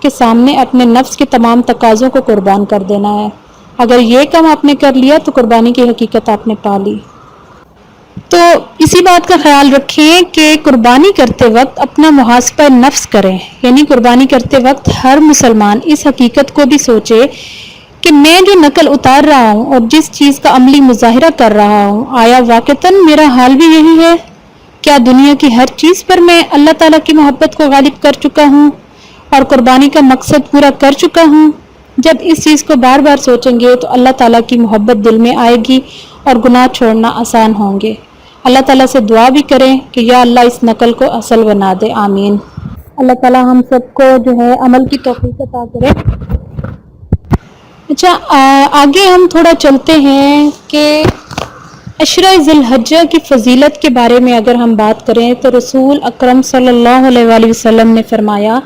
کے سامنے اپنے نفس کے تمام تقاضوں کو قربان کر دینا ہے. اگر یہ کام آپ نے کر لیا تو قربانی کی حقیقت آپ نے پا لی. تو اسی بات کا خیال رکھیں کہ قربانی کرتے وقت اپنا محاسبہ نفس کریں. یعنی قربانی کرتے وقت ہر مسلمان اس حقیقت کو بھی سوچے کہ میں جو نقل اتار رہا ہوں اور جس چیز کا عملی مظاہرہ کر رہا ہوں، آیا واقعتاً میرا حال بھی یہی ہے؟ کیا دنیا کی ہر چیز پر میں اللہ تعالیٰ کی محبت کو غالب کر چکا ہوں اور قربانی کا مقصد پورا کر چکا ہوں؟ جب اس چیز کو بار بار سوچیں گے تو اللہ تعالیٰ کی محبت دل میں آئے گی اور گناہ چھوڑنا آسان ہوں گے. اللہ تعالیٰ سے دعا بھی کریں کہ یا اللہ اس نقل کو اصل بنا دے. آمین. اللہ تعالیٰ ہم سب کو جو ہے عمل کی توفیق عطا کرے. اچھا، آگے ہم تھوڑا چلتے ہیں کہ عشرہ ذی الحجہ کی فضیلت کے بارے میں اگر ہم بات کریں تو رسول اکرم صلی اللہ علیہ وآلہ وسلم نے فرمایا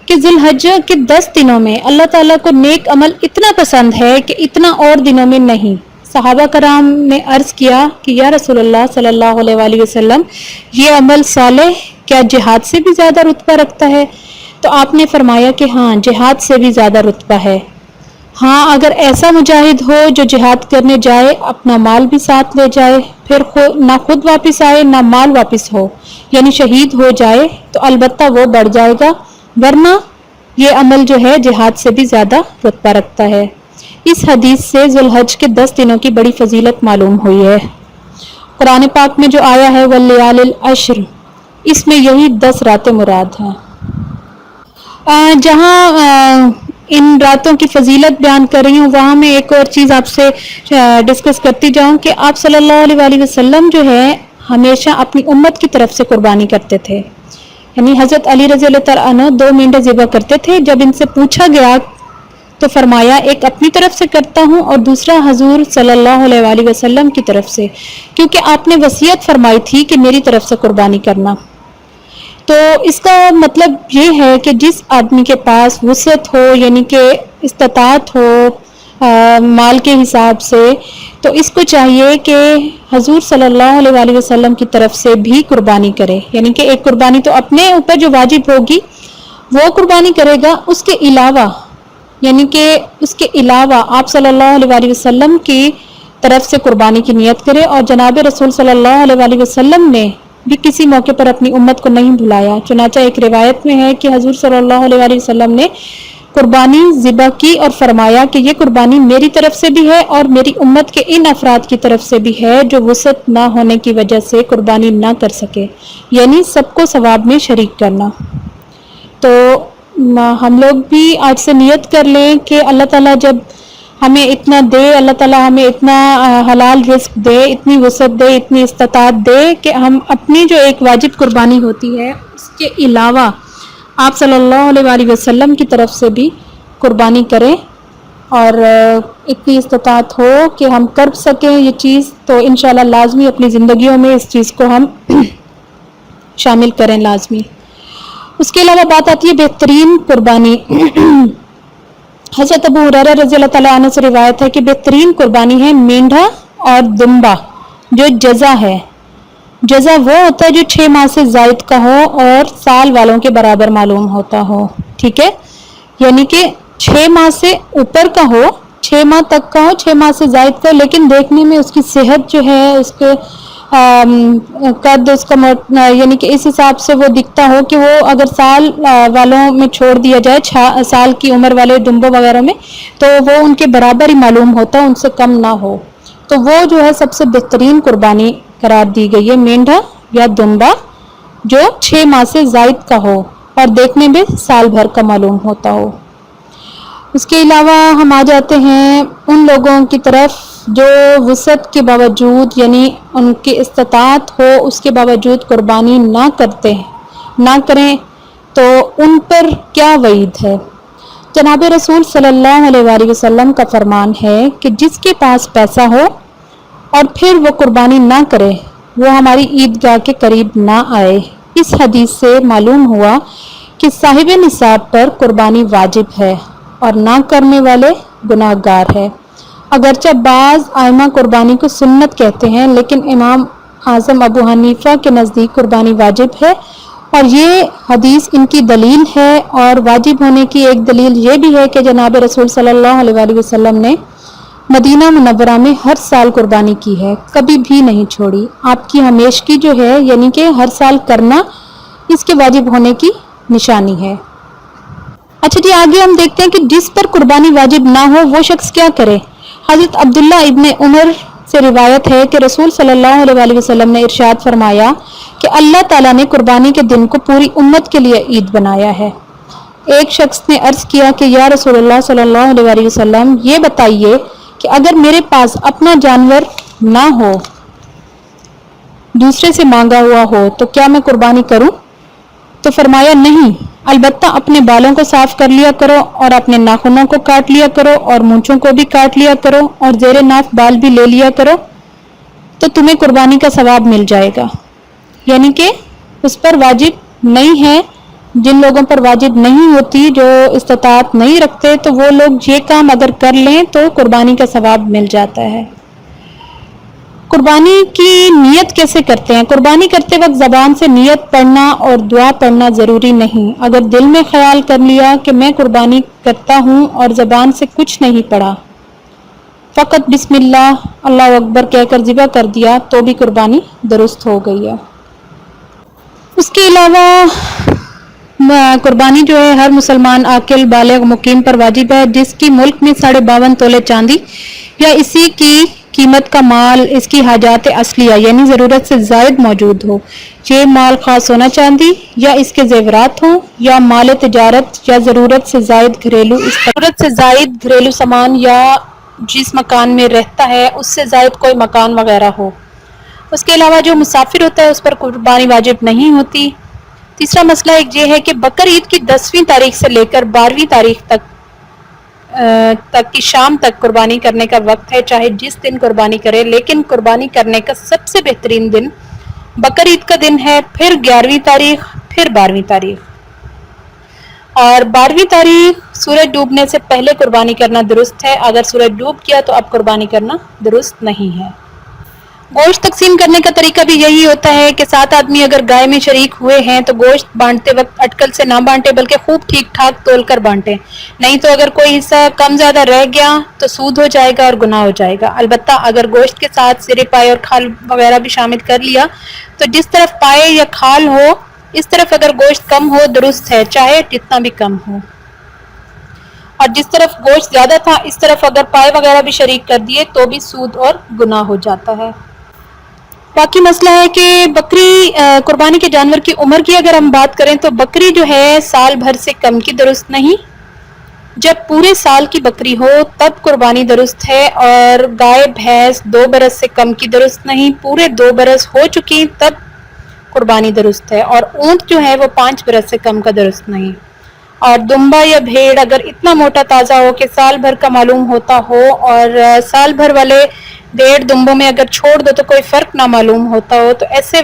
کہ ذی الحجہ کے 10 دنوں میں اللہ تعالیٰ کو نیک عمل اتنا پسند ہے کہ اتنا اور دنوں میں نہیں. صحابہ کرام نے عرض کیا کہ یا رسول اللہ صلی اللہ علیہ وآلہ وسلم، یہ عمل صالح کیا جہاد سے بھی زیادہ رتبہ رکھتا ہے؟ تو آپ نے فرمایا کہ ہاں، جہاد سے بھی زیادہ رتبہ ہے. ہاں، اگر ایسا مجاہد ہو جو جہاد کرنے جائے، اپنا مال بھی ساتھ لے جائے، پھر نہ خود واپس آئے نہ مال واپس ہو، یعنی شہید ہو جائے، تو البتہ وہ بڑھ جائے گا، ورنہ یہ عمل جو ہے جہاد سے بھی زیادہ رتبہ رکھتا ہے. اس حدیث سے ذی الحج کے 10 دنوں کی بڑی فضیلت معلوم ہوئی ہے. قرآن پاک میں جو آیا ہے وَاللَّيَالِ الْعَشْرِ، اس میں یہی 10 راتیں مراد ہیں. جہاں ان راتوں کی فضیلت بیان کر رہی ہوں، وہاں میں ایک اور چیز آپ سے ڈسکس کرتی جاؤں کہ آپ صلی اللہ علیہ وآلہ وسلم جو ہے ہمیشہ اپنی امت کی طرف سے قربانی کرتے تھے. یعنی حضرت علی رضی اللہ تعالیٰ عنہ 2 مینڈے ذبح کرتے تھے. جب ان سے پوچھا گیا تو فرمایا ایک اپنی طرف سے کرتا ہوں اور دوسرا حضور صلی اللہ علیہ وآلہ وسلم کی طرف سے، کیونکہ آپ نے وصیت فرمائی تھی کہ میری طرف سے قربانی کرنا. تو اس کا مطلب یہ ہے کہ جس آدمی کے پاس وسعت ہو، یعنی کہ استطاعت ہو مال کے حساب سے، تو اس کو چاہیے کہ حضور صلی اللہ علیہ وآلہ وسلم کی طرف سے بھی قربانی کرے. یعنی کہ ایک قربانی تو اپنے اوپر جو واجب ہوگی وہ قربانی کرے گا، اس کے علاوہ یعنی کہ اس کے علاوہ آپ صلی اللہ علیہ وآلہ وسلم کی طرف سے قربانی کی نیت کرے. اور جناب رسول صلی اللہ علیہ وآلہ وسلم نے بھی کسی موقع پر اپنی امت کو نہیں بھلایا. چنانچہ ایک روایت میں ہے کہ حضور صلی اللہ علیہ وآلہ وسلم نے قربانی ذبح کی اور فرمایا کہ یہ قربانی میری طرف سے بھی ہے اور میری امت کے ان افراد کی طرف سے بھی ہے جو وسعت نہ ہونے کی وجہ سے قربانی نہ کر سکے، یعنی سب کو ثواب میں شریک کرنا. تو ہم لوگ بھی آج سے نیت کر لیں کہ اللہ تعالیٰ جب ہمیں اتنا دے، اللہ تعالیٰ ہمیں اتنا حلال رزق دے، اتنی وسعت دے، اتنی استطاعت دے کہ ہم اپنی جو ایک واجب قربانی ہوتی ہے اس کے علاوہ آپ صلی اللہ علیہ وآلہ وسلم کی طرف سے بھی قربانی کریں اور اتنی استطاعت ہو کہ ہم کر سکیں یہ چیز. تو انشاءاللہ لازمی اپنی زندگیوں میں اس چیز کو ہم شامل کریں لازمی. اس کے علاوہ بات آتی ہے بہترین قربانی. حضرت ابو ہریرہ رضی اللہ تعالیٰ عنہ سے روایت ہے کہ بہترین قربانی ہے مینڈھا اور دمبا جو جزا ہے. جزا وہ ہوتا ہے جو 6 ماہ سے زائد کا ہو اور سال والوں کے برابر معلوم ہوتا ہو. ٹھیک ہے، یعنی کہ 6 ماہ سے اوپر کا ہو، 6 ماہ تک کا ہو، 6 ماہ سے زائد کا، لیکن دیکھنے میں اس کی صحت جو ہے، اس کے قد، اس کا یعنی کہ اس حساب سے وہ دکھتا ہو کہ وہ اگر سال والوں میں چھوڑ دیا جائے، سال کی عمر والے دمبوں وغیرہ میں، تو وہ ان کے برابر ہی معلوم ہوتا، ان سے کم نہ ہو. تو وہ جو ہے سب سے بہترین قربانی قرار دی گئی ہے، مینڈھا یا دمبا جو 6 ماہ سے زائد کا ہو اور دیکھنے میں سال بھر کا معلوم ہوتا ہو. اس کے علاوہ ہم آ جاتے ہیں ان لوگوں کی طرف جو وسعت کے باوجود، یعنی ان کی استطاعت ہو اس کے باوجود قربانی نہ کریں، تو ان پر کیا وعید ہے. جناب رسول صلی اللہ علیہ وآلہ وسلم کا فرمان ہے کہ جس کے پاس پیسہ ہو اور پھر وہ قربانی نہ کرے، وہ ہماری عیدگاہ کے قریب نہ آئے. اس حدیث سے معلوم ہوا کہ صاحب نصاب پر قربانی واجب ہے اور نہ کرنے والے گناہ گار ہے. اگرچہ بعض ائمہ قربانی کو سنت کہتے ہیں، لیکن امام اعظم ابو حنیفہ کے نزدیک قربانی واجب ہے اور یہ حدیث ان کی دلیل ہے، اور واجب ہونے کی ایک دلیل یہ بھی ہے کہ جناب رسول صلی اللہ علیہ وآلہ وسلم نے مدینہ منورہ میں ہر سال قربانی کی ہے، کبھی بھی نہیں چھوڑی۔ آپ کی ہمیشگی جو ہے یعنی کہ ہر سال کرنا اس کے واجب ہونے کی نشانی ہے۔ اچھا جی، آگے ہم دیکھتے ہیں کہ جس پر قربانی واجب نہ ہو وہ شخص کیا کرے۔ حضرت عبداللہ ابن عمر سے روایت ہے کہ رسول صلی اللہ علیہ وآلہ وسلم نے ارشاد فرمایا کہ اللہ تعالیٰ نے قربانی کے دن کو پوری امت کے لیے عید بنایا ہے۔ ایک شخص نے عرض کیا کہ یا رسول اللہ صلی اللہ علیہ وآلہ وسلم، یہ بتائیے کہ اگر میرے پاس اپنا جانور نہ ہو، دوسرے سے مانگا ہوا ہو، تو کیا میں قربانی کروں؟ تو فرمایا نہیں، البتہ اپنے بالوں کو صاف کر لیا کرو اور اپنے ناخنوں کو کاٹ لیا کرو اور مونچھوں کو بھی کاٹ لیا کرو اور زیر ناف بال بھی لے لیا کرو، تو تمہیں قربانی کا ثواب مل جائے گا۔ یعنی کہ اس پر واجب نہیں ہے، جن لوگوں پر واجب نہیں ہوتی، جو استطاعت نہیں رکھتے، تو وہ لوگ یہ کام اگر کر لیں تو قربانی کا ثواب مل جاتا ہے۔ قربانی کی نیت کیسے کرتے ہیں؟ قربانی کرتے وقت زبان سے نیت پڑھنا اور دعا پڑھنا ضروری نہیں۔ اگر دل میں خیال کر لیا کہ میں قربانی کرتا ہوں اور زبان سے کچھ نہیں پڑھا، فقط بسم اللہ، اللہ اکبر کہہ کر ذبح کر دیا، تو بھی قربانی درست ہو گئی ہے۔ اس کے علاوہ قربانی جو ہے ہر مسلمان عاقل بالغ مقیم پر واجب ہے جس کی ملک میں 52.5 تولے چاندی یا اسی کی قیمت کا مال اس کی حاجات اصلیہ یعنی ضرورت سے زائد موجود ہو۔ یہ مال خاص سونا چاندی یا اس کے زیورات ہوں یا مال تجارت یا ضرورت سے زائد گھریلو سامان یا جس مکان میں رہتا ہے اس سے زائد کوئی مکان وغیرہ ہو۔ اس کے علاوہ جو مسافر ہوتا ہے اس پر قربانی واجب نہیں ہوتی۔ تیسرا مسئلہ ایک یہ ہے کہ بقر عید کی 10ویں تاریخ سے لے کر 12ویں تاریخ تک کی شام تک قربانی کرنے کا وقت ہے، چاہے جس دن قربانی کرے، لیکن قربانی کرنے کا سب سے بہترین دن بقر عید کا دن ہے، پھر 11ویں تاریخ، پھر 12ویں تاریخ۔ اور 12ویں تاریخ سورج ڈوبنے سے پہلے قربانی کرنا درست ہے، اگر سورج ڈوب گیا تو اب قربانی کرنا درست نہیں ہے۔ گوشت تقسیم کرنے کا طریقہ بھی یہی ہوتا ہے کہ 7 آدمی اگر گائے میں شریک ہوئے ہیں تو گوشت بانٹتے وقت اٹکل سے نہ بانٹے بلکہ خوب ٹھیک ٹھاک تول کر بانٹیں، نہیں تو اگر کوئی حصہ کم زیادہ رہ گیا تو سود ہو جائے گا اور گناہ ہو جائے گا۔ البتہ اگر گوشت کے ساتھ سرے، پائے اور کھال وغیرہ بھی شامل کر لیا تو جس طرف پائے یا کھال ہو اس طرف اگر گوشت کم ہو درست ہے، چاہے جتنا بھی کم ہو، اور جس طرف گوشت زیادہ تھا اس طرف اگر پائے وغیرہ بھی شریک کر دیے تو بھی سود اور گناہ ہو جاتا ہے۔ باقی مسئلہ ہے کہ بکری قربانی کے جانور کی عمر کی اگر ہم بات کریں تو بکری جو ہے سال بھر سے کم کی درست نہیں، جب پورے سال کی بکری ہو تب قربانی درست ہے، اور گائے بھینس 2 برس سے کم کی درست نہیں، پورے 2 برس ہو چکی تب قربانی درست ہے، اور اونٹ جو ہے وہ 5 برس سے کم کا درست نہیں، اور دمبا یا بھیڑ اگر اتنا موٹا تازہ ہو کہ سال بھر کا معلوم ہوتا ہو، اور سال بھر والے بھیڑ دمبوں میں اگر چھوڑ دو تو کوئی فرق نہ معلوم ہوتا ہو، تو ایسے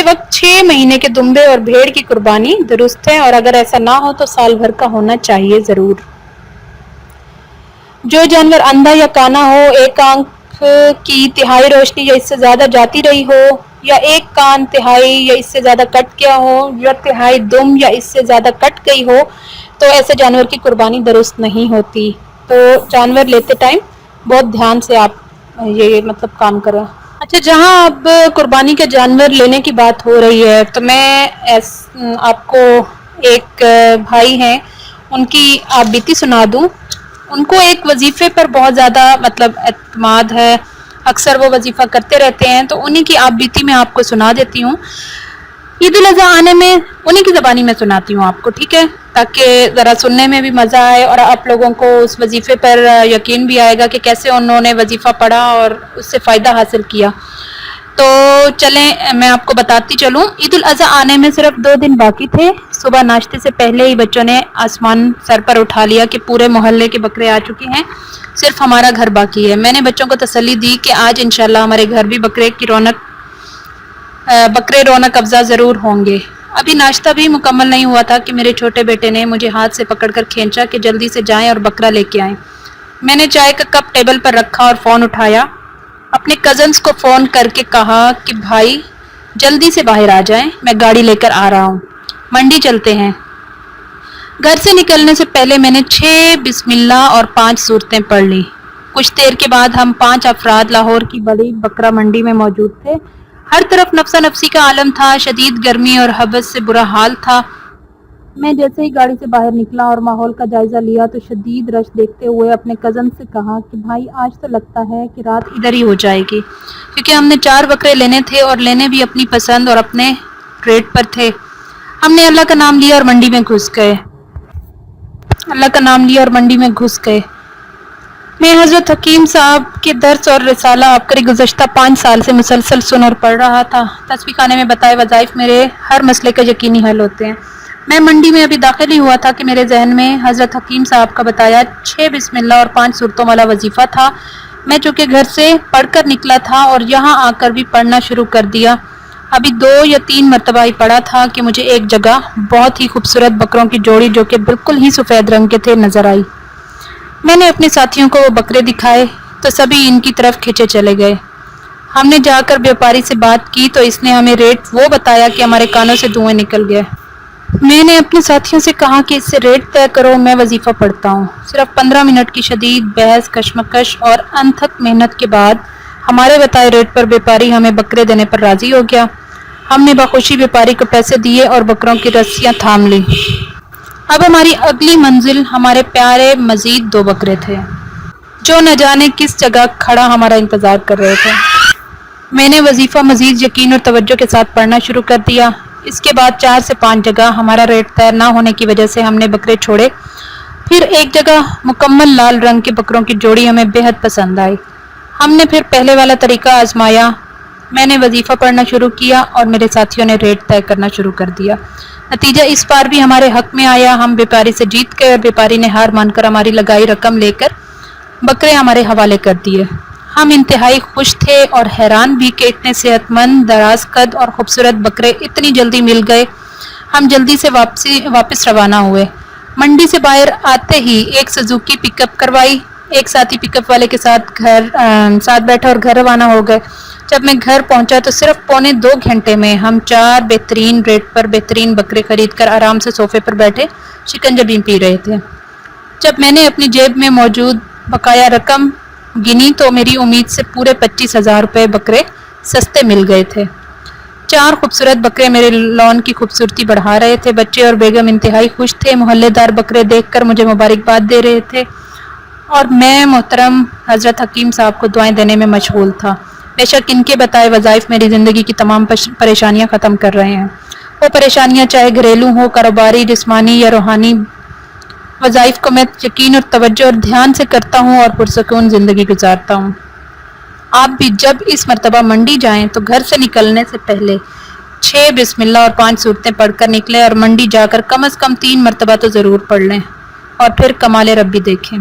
وقت 6 مہینے کے دمبے اور بھیڑ کی قربانی درست ہے، اور اگر ایسا نہ ہو تو سال بھر کا ہونا چاہیے ضرور۔ جو جانور اندھا یا کانا ہو، ایک آنکھ کی تہائی روشنی یا اس سے زیادہ جاتی رہی ہو، یا ایک کان تہائی یا اس سے زیادہ کٹ گیا ہو، یا تہائی دم یا اس سے زیادہ کٹ گئی ہو، تو ایسے جانور کی قربانی درست نہیں ہوتی۔ تو جانور لیتے ٹائم بہت دھیان سے آپ یہ کام کریں۔ اچھا، جہاں اب قربانی کے جانور لینے کی بات ہو رہی ہے تو میں آپ کو ایک بھائی ہیں ان کی آپ بیتی سنا دوں۔ ان کو ایک وظیفے پر بہت زیادہ اعتماد ہے، اکثر وہ وظیفہ کرتے رہتے ہیں، تو انہی کی آپ بیتی میں آپ کو سنا دیتی ہوں۔ عید الاضحیٰ آنے میں انہی کی زبانی میں سناتی ہوں آپ کو، ٹھیک ہے، تاکہ ذرا سننے میں بھی مزہ آئے اور آپ لوگوں کو اس وظیفے پر یقین بھی آئے گا کہ کیسے انہوں نے وظیفہ پڑھا اور اس سے فائدہ حاصل کیا۔ تو چلیں میں آپ کو بتاتی چلوں۔ عید الاضحیٰ آنے میں صرف 2 دن باقی تھے۔ صبح ناشتے سے پہلے ہی بچوں نے آسمان سر پر اٹھا لیا کہ پورے محلے کے بکرے آ چکے ہیں، صرف ہمارا گھر باقی ہے۔ میں نے بچوں کو تسلی دی کہ آج انشاءاللہ ہمارے گھر بھی بکرے رونق افزا ضرور ہوں گے۔ ابھی ناشتہ بھی مکمل نہیں ہوا تھا کہ میرے چھوٹے بیٹے نے مجھے ہاتھ سے پکڑ کر کھینچا کہ جلدی سے جائیں اور بکرا لے کے آئیں۔ میں نے چائے کا کپ ٹیبل پر رکھا اور فون اٹھایا، اپنے کزنز کو فون کر کے کہا کہ بھائی جلدی سے باہر آ جائیں، میں گاڑی لے کر آ رہا ہوں، منڈی چلتے ہیں۔ گھر سے نکلنے سے پہلے میں نے 6 بسم اللہ اور 5 صورتیں پڑھ لی۔ کچھ دیر کے بعد ہم 5 افراد لاہور کی بڑی بکرا منڈی میں موجود تھے۔ ہر طرف نفسا نفسی کا عالم تھا، شدید گرمی اور حبس سے برا حال تھا۔ میں جیسے ہی گاڑی سے باہر نکلا اور ماحول کا جائزہ لیا تو شدید رش دیکھتے ہوئے اپنے کزن سے کہا کہ بھائی آج تو لگتا ہے کہ رات ادھر ہی ہو جائے گی، کیونکہ ہم نے 4 بکرے لینے تھے اور لینے بھی اپنی پسند اور اپنے ریٹ پر تھے۔ ہم نے اللہ کا نام لیا اور منڈی میں گھس گئے۔ میں حضرت حکیم صاحب کے درس اور رسالہ عبقری گزشتہ 5 سال سے مسلسل سن اور پڑھ رہا تھا۔ تصویح خانے میں بتائے وظائف میرے ہر مسئلے کا یقینی حل ہوتے ہیں۔ میں منڈی میں ابھی داخل ہی ہوا تھا کہ میرے ذہن میں حضرت حکیم صاحب کا بتایا 6 بسم اللہ اور 5 صورتوں والا وظیفہ تھا۔ میں چونکہ گھر سے پڑھ کر نکلا تھا اور یہاں آ کر بھی پڑھنا شروع کر دیا، ابھی 2 یا 3 مرتبہ ہی پڑھا تھا کہ مجھے ایک جگہ بہت ہی خوبصورت بکروں کی جوڑی جو کہ بالکل ہی سفید رنگ کے تھے نظر آئی۔ میں نے اپنے ساتھیوں کو وہ بکرے دکھائے تو سبھی ان کی طرف کھینچے چلے گئے۔ ہم نے جا کر بیوپاری سے بات کی تو اس نے ہمیں ریٹ وہ بتایا کہ ہمارے کانوں سے دھوئیں نکل گئے۔ میں نے اپنے ساتھیوں سے کہا کہ اس سے ریٹ طے کرو، میں وظیفہ پڑھتا ہوں۔ صرف 15 منٹ کی شدید بحث، کشمکش اور انتھک محنت کے بعد ہمارے بتائے ریٹ پر بیوپاری ہمیں بکرے دینے پر راضی ہو گیا۔ ہم نے بخوشی بیوپاری کو پیسے دیے اور بکروں کی رسیاں تھام لی۔ اب ہماری اگلی منزل ہمارے پیارے مزید 2 بکرے تھے جو نہ جانے کس جگہ کھڑا ہمارا انتظار کر رہے تھے۔ میں نے وظیفہ مزید یقین اور توجہ کے ساتھ پڑھنا شروع کر دیا۔ اس کے بعد 4 سے 5 جگہ ہمارا ریٹ طے نہ ہونے کی وجہ سے ہم نے بکرے چھوڑے۔ پھر ایک جگہ مکمل لال رنگ کے بکروں کی جوڑی ہمیں بے حد پسند آئی۔ ہم نے پھر پہلے والا طریقہ آزمایا۔ میں نے وظیفہ پڑھنا شروع کیا اور میرے ساتھیوں نے ریٹ طے کرنا شروع کر دیا۔ نتیجہ اس بار بھی ہمارے حق میں آیا۔ ہم بیوپاری سے جیت گئے اور بیوپاری نے ہار مان کر ہماری لگائی رقم لے کر بکرے ہمارے حوالے کر دیے۔ ہم انتہائی خوش تھے اور حیران بھی کہ اتنے صحت مند، دراز قد اور خوبصورت بکرے اتنی جلدی مل گئے۔ ہم جلدی سے واپس روانہ ہوئے۔ منڈی سے باہر آتے ہی ایک سزوکی پک اپ کروائی، ایک ساتھی پک اپ والے کے ساتھ بیٹھا اور گھر روانہ ہو گئے۔ جب میں گھر پہنچا تو صرف پونے 2 گھنٹے میں ہم 4 بہترین ریٹ پر بہترین بکرے خرید کر آرام سے صوفے پر بیٹھے شکنجبی پی رہے تھے۔ جب میں نے اپنی جیب میں موجود بقایا رقم گنی تو میری امید سے پورے 25,000 روپے بکرے سستے مل گئے تھے۔ 4 خوبصورت بکرے میرے لون کی خوبصورتی بڑھا رہے تھے۔ بچے اور بیگم انتہائی خوش تھے۔ محلے دار بکرے دیکھ کر مجھے مبارکباد دے رہے تھے اور میں محترم حضرت حکیم صاحب کو دعائیں دینے میں مشغول تھا۔ بے شک ان کے بتائے وظائف میری زندگی کی تمام پریشانیاں ختم کر رہے ہیں۔ وہ پریشانیاں چاہے گھریلو ہوں، کاروباری، جسمانی یا روحانی، وظائف کو میں یقین اور توجہ اور دھیان سے کرتا ہوں اور پرسکون زندگی گزارتا ہوں۔ آپ بھی جب اس مرتبہ منڈی جائیں تو گھر سے نکلنے سے پہلے 6 بسم اللہ اور 5 صورتیں پڑھ کر نکلیں اور منڈی جا کر کم از کم 3 مرتبہ تو ضرور پڑھ لیں اور پھر کمال ربی دیکھیں۔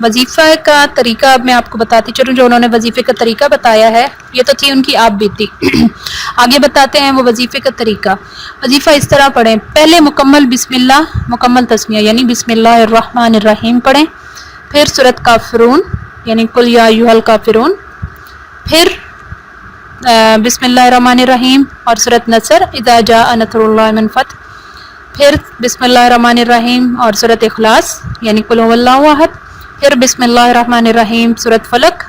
وظیفہ کا طریقہ اب میں آپ کو بتاتی چلوں۔ جو انہوں نے وظیفے کا طریقہ بتایا ہے یہ تو تھی ان کی آپ بیتی، آگے بتاتے ہیں وہ وظیفے کا طریقہ۔ وظیفہ اس طرح پڑھیں، پہلے مکمل بسم اللہ، مکمل تسمیہ یعنی بسم اللہ الرحمن الرحیم پڑھیں، پھر سورۃ کافرون یعنی قل یا ایھا الکافرون، پھر بسم اللہ الرحمن الرحیم اور سورۃ نصر اذا جاء نصر اللہ والفتح، پھر بسم اللہ الرحمن الرحیم اور سورۃ اخلاص یعنی قل ھو اللہ احد، پھر بسم اللہ الرحمن الرحیم سورۃ فلق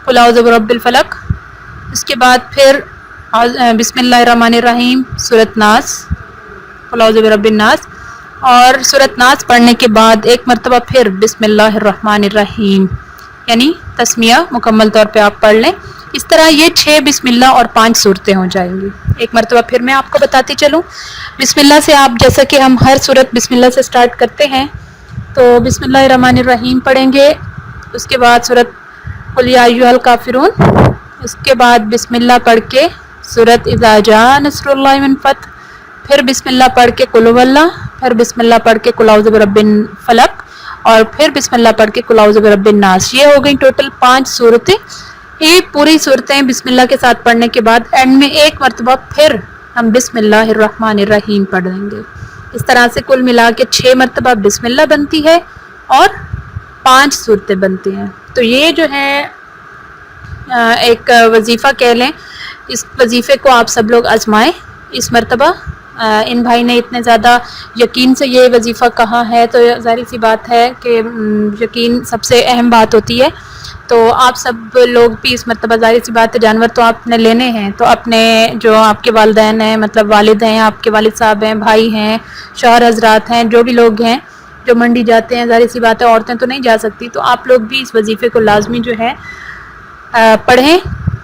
قل اعوذ برب الفلق، اس کے بعد پھر بسم اللہ الرحمن الرحیم سورۃ ناس قل اعوذ برب الناس، اور سورۃ ناس پڑھنے کے بعد ایک مرتبہ پھر بسم اللہ الرحمن الرحیم یعنی تسمیہ مکمل طور پہ آپ پڑھ لیں۔ اس طرح یہ 6 بسم اللہ اور 5 صورتیں ہو جائیں گی۔ ایک مرتبہ پھر میں آپ کو بتاتی چلوں۔ بسم اللہ سے آپ جیسا کہ ہم ہر صورت بسم اللہ سے سٹارٹ کرتے ہیں تو بسم اللہ الرحمن الرحیم پڑھیں گے، اس کے بعد سورۃ قل یا ایھا الکافرون، اس کے بعد بسم اللہ پڑھ کے سورۃ اذا جاء نصر اللہ والفتح، پھر بسم اللہ پڑھ کے قل ھو اللہ، پھر بسم اللہ پڑھ کے قل اعوذ برب الفلق، اور پھر بسم اللہ پڑھ کے قل اعوذ برب الناس۔ یہ ہو گئی ٹوٹل 5 صورتیں۔ یہ پوری صورتیں بسم اللہ کے ساتھ پڑھنے کے بعد اینڈ میں ایک مرتبہ پھر ہم بسم اللہ الرحمن الرحیم پڑھ لیں گے۔ اس طرح سے کل ملا کے 6 مرتبہ بسم اللہ بنتی ہے اور 5 صورتیں بنتی ہیں۔ تو یہ جو ہے ایک وظیفہ کہہ لیں اس وظیفے کو آپ سب لوگ آزمائیں اس مرتبہ. ان بھائی نے اتنے زیادہ یقین سے یہ وظیفہ کہا ہے تو ظاہر سی بات ہے کہ یقین سب سے اہم بات ہوتی ہے. تو آپ سب لوگ بھی اس مرتبہ ظاہر سی بات ہے جانور تو آپ نے لینے ہیں، تو اپنے جو آپ کے والدین ہیں، مطلب والد ہیں، آپ کے والد صاحب ہیں، بھائی ہیں، شوہر حضرات ہیں، جو بھی لوگ ہیں جو منڈی جاتے ہیں، ظاہر سی بات ہے عورتیں تو نہیں جا سکتی، تو آپ لوگ بھی اس وظیفے کو لازمی جو ہے پڑھیں.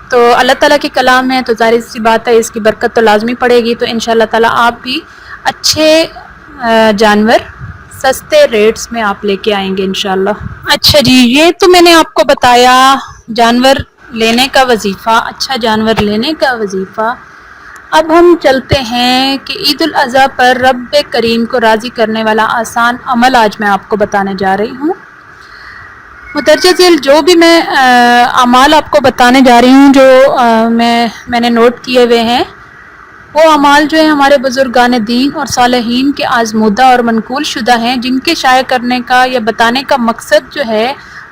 تو اللہ تعالیٰ کی کلام ہے تو ظاہر سی بات ہے اس کی برکت تو لازمی پڑے گی. تو انشاءاللہ تعالیٰ آپ بھی اچھے جانور سستے ریٹس میں آپ لے کے آئیں گے انشاءاللہ. اچھا جی، یہ تو میں نے آپ کو بتایا جانور لینے کا وظیفہ، اچھا جانور لینے کا وظیفہ. اب ہم چلتے ہیں کہ عید الاضحیٰ پر رب کریم کو راضی کرنے والا آسان عمل آج میں آپ کو بتانے جا رہی ہوں. مدرجہ ذیل جو بھی میں اعمال آپ کو بتانے جا رہی ہوں جو میں نے نوٹ کیے ہوئے ہیں، وہ اعمال جو ہیں ہمارے بزرگان دین اور صالحین کے آزمودہ اور منقول شدہ ہیں، جن کے شائع کرنے کا یا بتانے کا مقصد جو ہے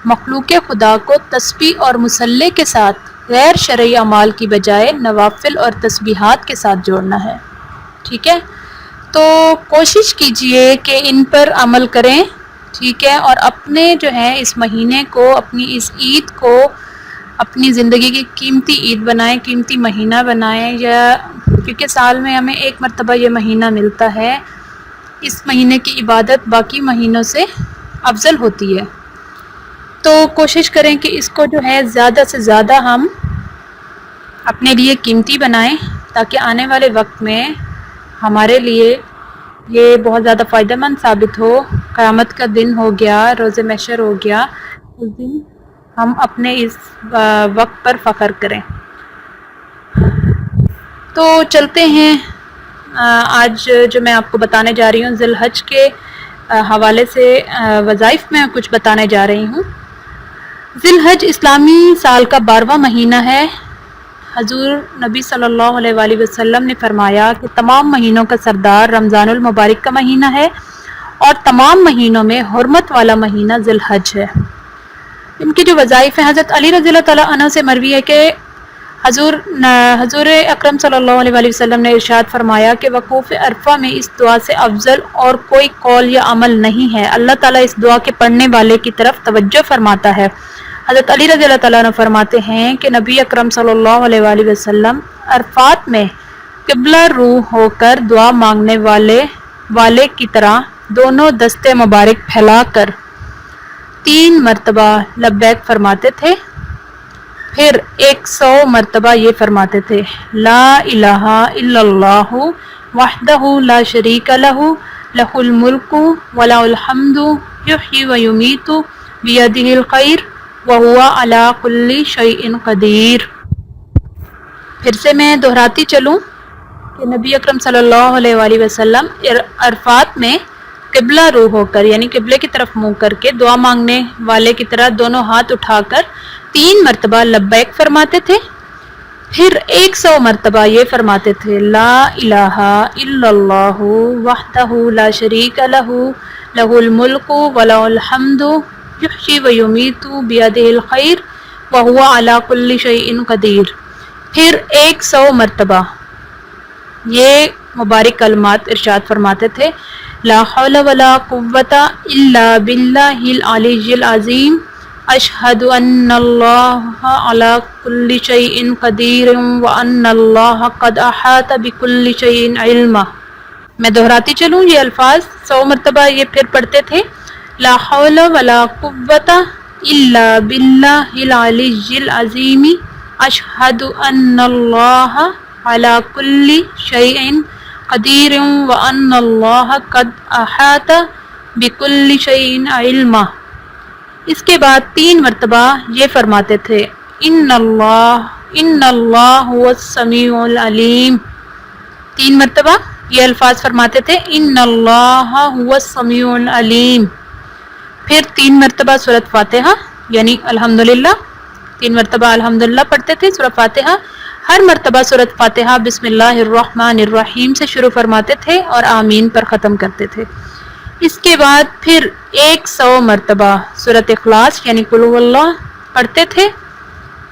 مخلوق خدا کو تسبیح اور مصلی کے ساتھ غیر شرعی اعمال کی بجائے نوافل اور تسبیحات کے ساتھ جوڑنا ہے. ٹھیک ہے، تو کوشش کیجئے کہ ان پر عمل کریں. ٹھیک ہے، اور اپنے جو ہے اس مہینے کو، اپنی اس عید کو اپنی زندگی کی قیمتی عید بنائیں، قیمتی مہینہ بنائیں. یا کیونکہ سال میں ہمیں ایک مرتبہ یہ مہینہ ملتا ہے، اس مہینے کی عبادت باقی مہینوں سے افضل ہوتی ہے. تو کوشش کریں کہ اس کو جو ہے زیادہ سے زیادہ ہم اپنے لیے قیمتی بنائیں، تاکہ آنے والے وقت میں ہمارے لیے یہ بہت زیادہ فائدہ مند ثابت ہو. قیامت کا دن ہو گیا، روز محشر ہو گیا، اس دن ہم اپنے اس وقت پر فخر کریں. تو چلتے ہیں، آج جو میں آپ کو بتانے جا رہی ہوں ذی الحج کے حوالے سے وظائف میں کچھ بتانے جا رہی ہوں. ذی الحج اسلامی سال کا 12واں مہینہ ہے. حضور نبی صلی اللہ علیہ وآلہ وسلم نے فرمایا کہ تمام مہینوں کا سردار رمضان المبارک کا مہینہ ہے، اور تمام مہینوں میں حرمت والا مہینہ ذی الحج ہے. ان کی جو وظائف ہیں، حضرت علی رضی اللہ تعالیٰ عنہ سے مروی ہے کہ حضور اکرم صلی اللہ علیہ وآلہ وسلم نے ارشاد فرمایا کہ وقوف عرفہ میں اس دعا سے افضل اور کوئی قول یا عمل نہیں ہے. اللہ تعالیٰ اس دعا کے پڑھنے والے کی طرف توجہ فرماتا ہے. حضرت علی رضی اللہ تعالیٰ عنہ فرماتے ہیں کہ نبی اکرم صلی اللہ علیہ وآلہ وسلم عرفات میں قبلہ رو ہو کر دعا مانگنے والے کی طرح دونوں دستے مبارک پھیلا کر 3 مرتبہ لبیک فرماتے تھے. پھر 100 مرتبہ یہ فرماتے تھے لا الہ الا اللہ وحدہ لا شریک لہ لہ الملک ولہ الحمد یحیی و یمیت بیدہ الخیر وہو علی کل شیء قدیر. پھر سے میں دہراتی چلوں کہ نبی اکرم صلی اللہ علیہ وآلہ وسلم عرفات میں قبلہ رو ہو کر، یعنی قبلے کی طرف منہ کر کے دعا مانگنے والے کی طرح دونوں ہاتھ اٹھا کر 3 مرتبہ لبیک فرماتے تھے. پھر 100 مرتبہ یہ فرماتے تھے لا الہ الا اللہ وحدہ لا شریک لہ لہ الملک ولہ الحمد یحیی و یمیت بیدہ الخیر وہو علی کل شیء قدیر. پھر 100 مرتبہ یہ مبارک کلمات ارشاد فرماتے تھے لا حول ولا قوة الا باللہ العلی العظیم اشہد ان اللہ علی کل شیء قدیر وان اللہ قد احاط بکل شیء علما. میں دہراتی چلوں، یہ الفاظ 100 مرتبہ یہ پھر پڑھتے تھے لا حول ولا قوة الا باللہ العلی العظیم اشہد ان اللہ علی کل شیء قدیر وان اللہ قد احاط بکل شیء علما. اس کے بعد 3 مرتبہ یہ فرماتے تھے ان اللہ هو السمیع العلیم. 3 مرتبہ یہ الفاظ فرماتے تھے ان اللہ هو السمیع العلیم. پھر 3 مرتبہ سورۃ فاتحہ یعنی الحمدللہ، 3 مرتبہ الحمدللہ پڑھتے تھے سورۃ فاتحہ. ہر مرتبہ سورۃ فاتحہ بسم اللہ الرحمن الرحیم سے شروع فرماتے تھے اور آمین پر ختم کرتے تھے. اس کے بعد پھر 100 مرتبہ سورۃ اخلاص یعنی قل هو اللہ پڑھتے تھے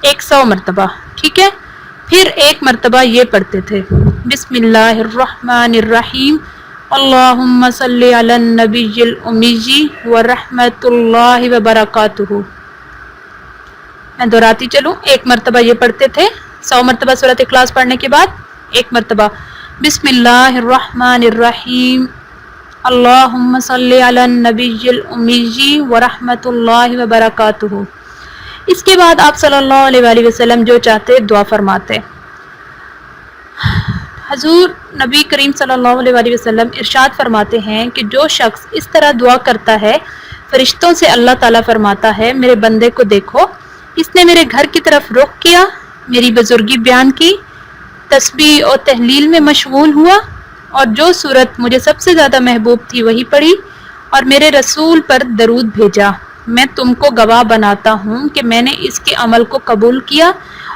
100 مرتبہ. ٹھیک ہے، پھر ایک مرتبہ یہ پڑھتے تھے بسم اللہ الرحمن الرحیم اللہم صلی علی النبی الامی ورحمۃ اللہ وبرکاتہ. میں دہراتی چلوں، ایک مرتبہ یہ پڑھتے تھے 100 مرتبہ سورۃ اخلاص پڑھنے کے بعد ایک مرتبہ بسم اللہ الرحمن الرحیم اللہم صلی علی النبی الامی ورحمۃ اللہ وبرکاتہ. اس کے بعد آپ صلی اللہ علیہ وآلہ وسلم جو چاہتے دعا فرماتے. حضور نبی کریم صلی اللہ علیہ وآلہ وسلم ارشاد فرماتے ہیں کہ جو شخص اس طرح دعا کرتا ہے فرشتوں سے اللہ تعالیٰ فرماتا ہے میرے بندے کو دیکھو، اس نے میرے گھر کی طرف رخ کیا، میری بزرگی بیان کی، تسبیح اور تحلیل میں مشغول ہوا، اور جو صورت مجھے سب سے زیادہ محبوب تھی وہی پڑھی، اور میرے رسول پر درود بھیجا. میں تم کو گواہ بناتا ہوں کہ میں نے اس کے عمل کو قبول کیا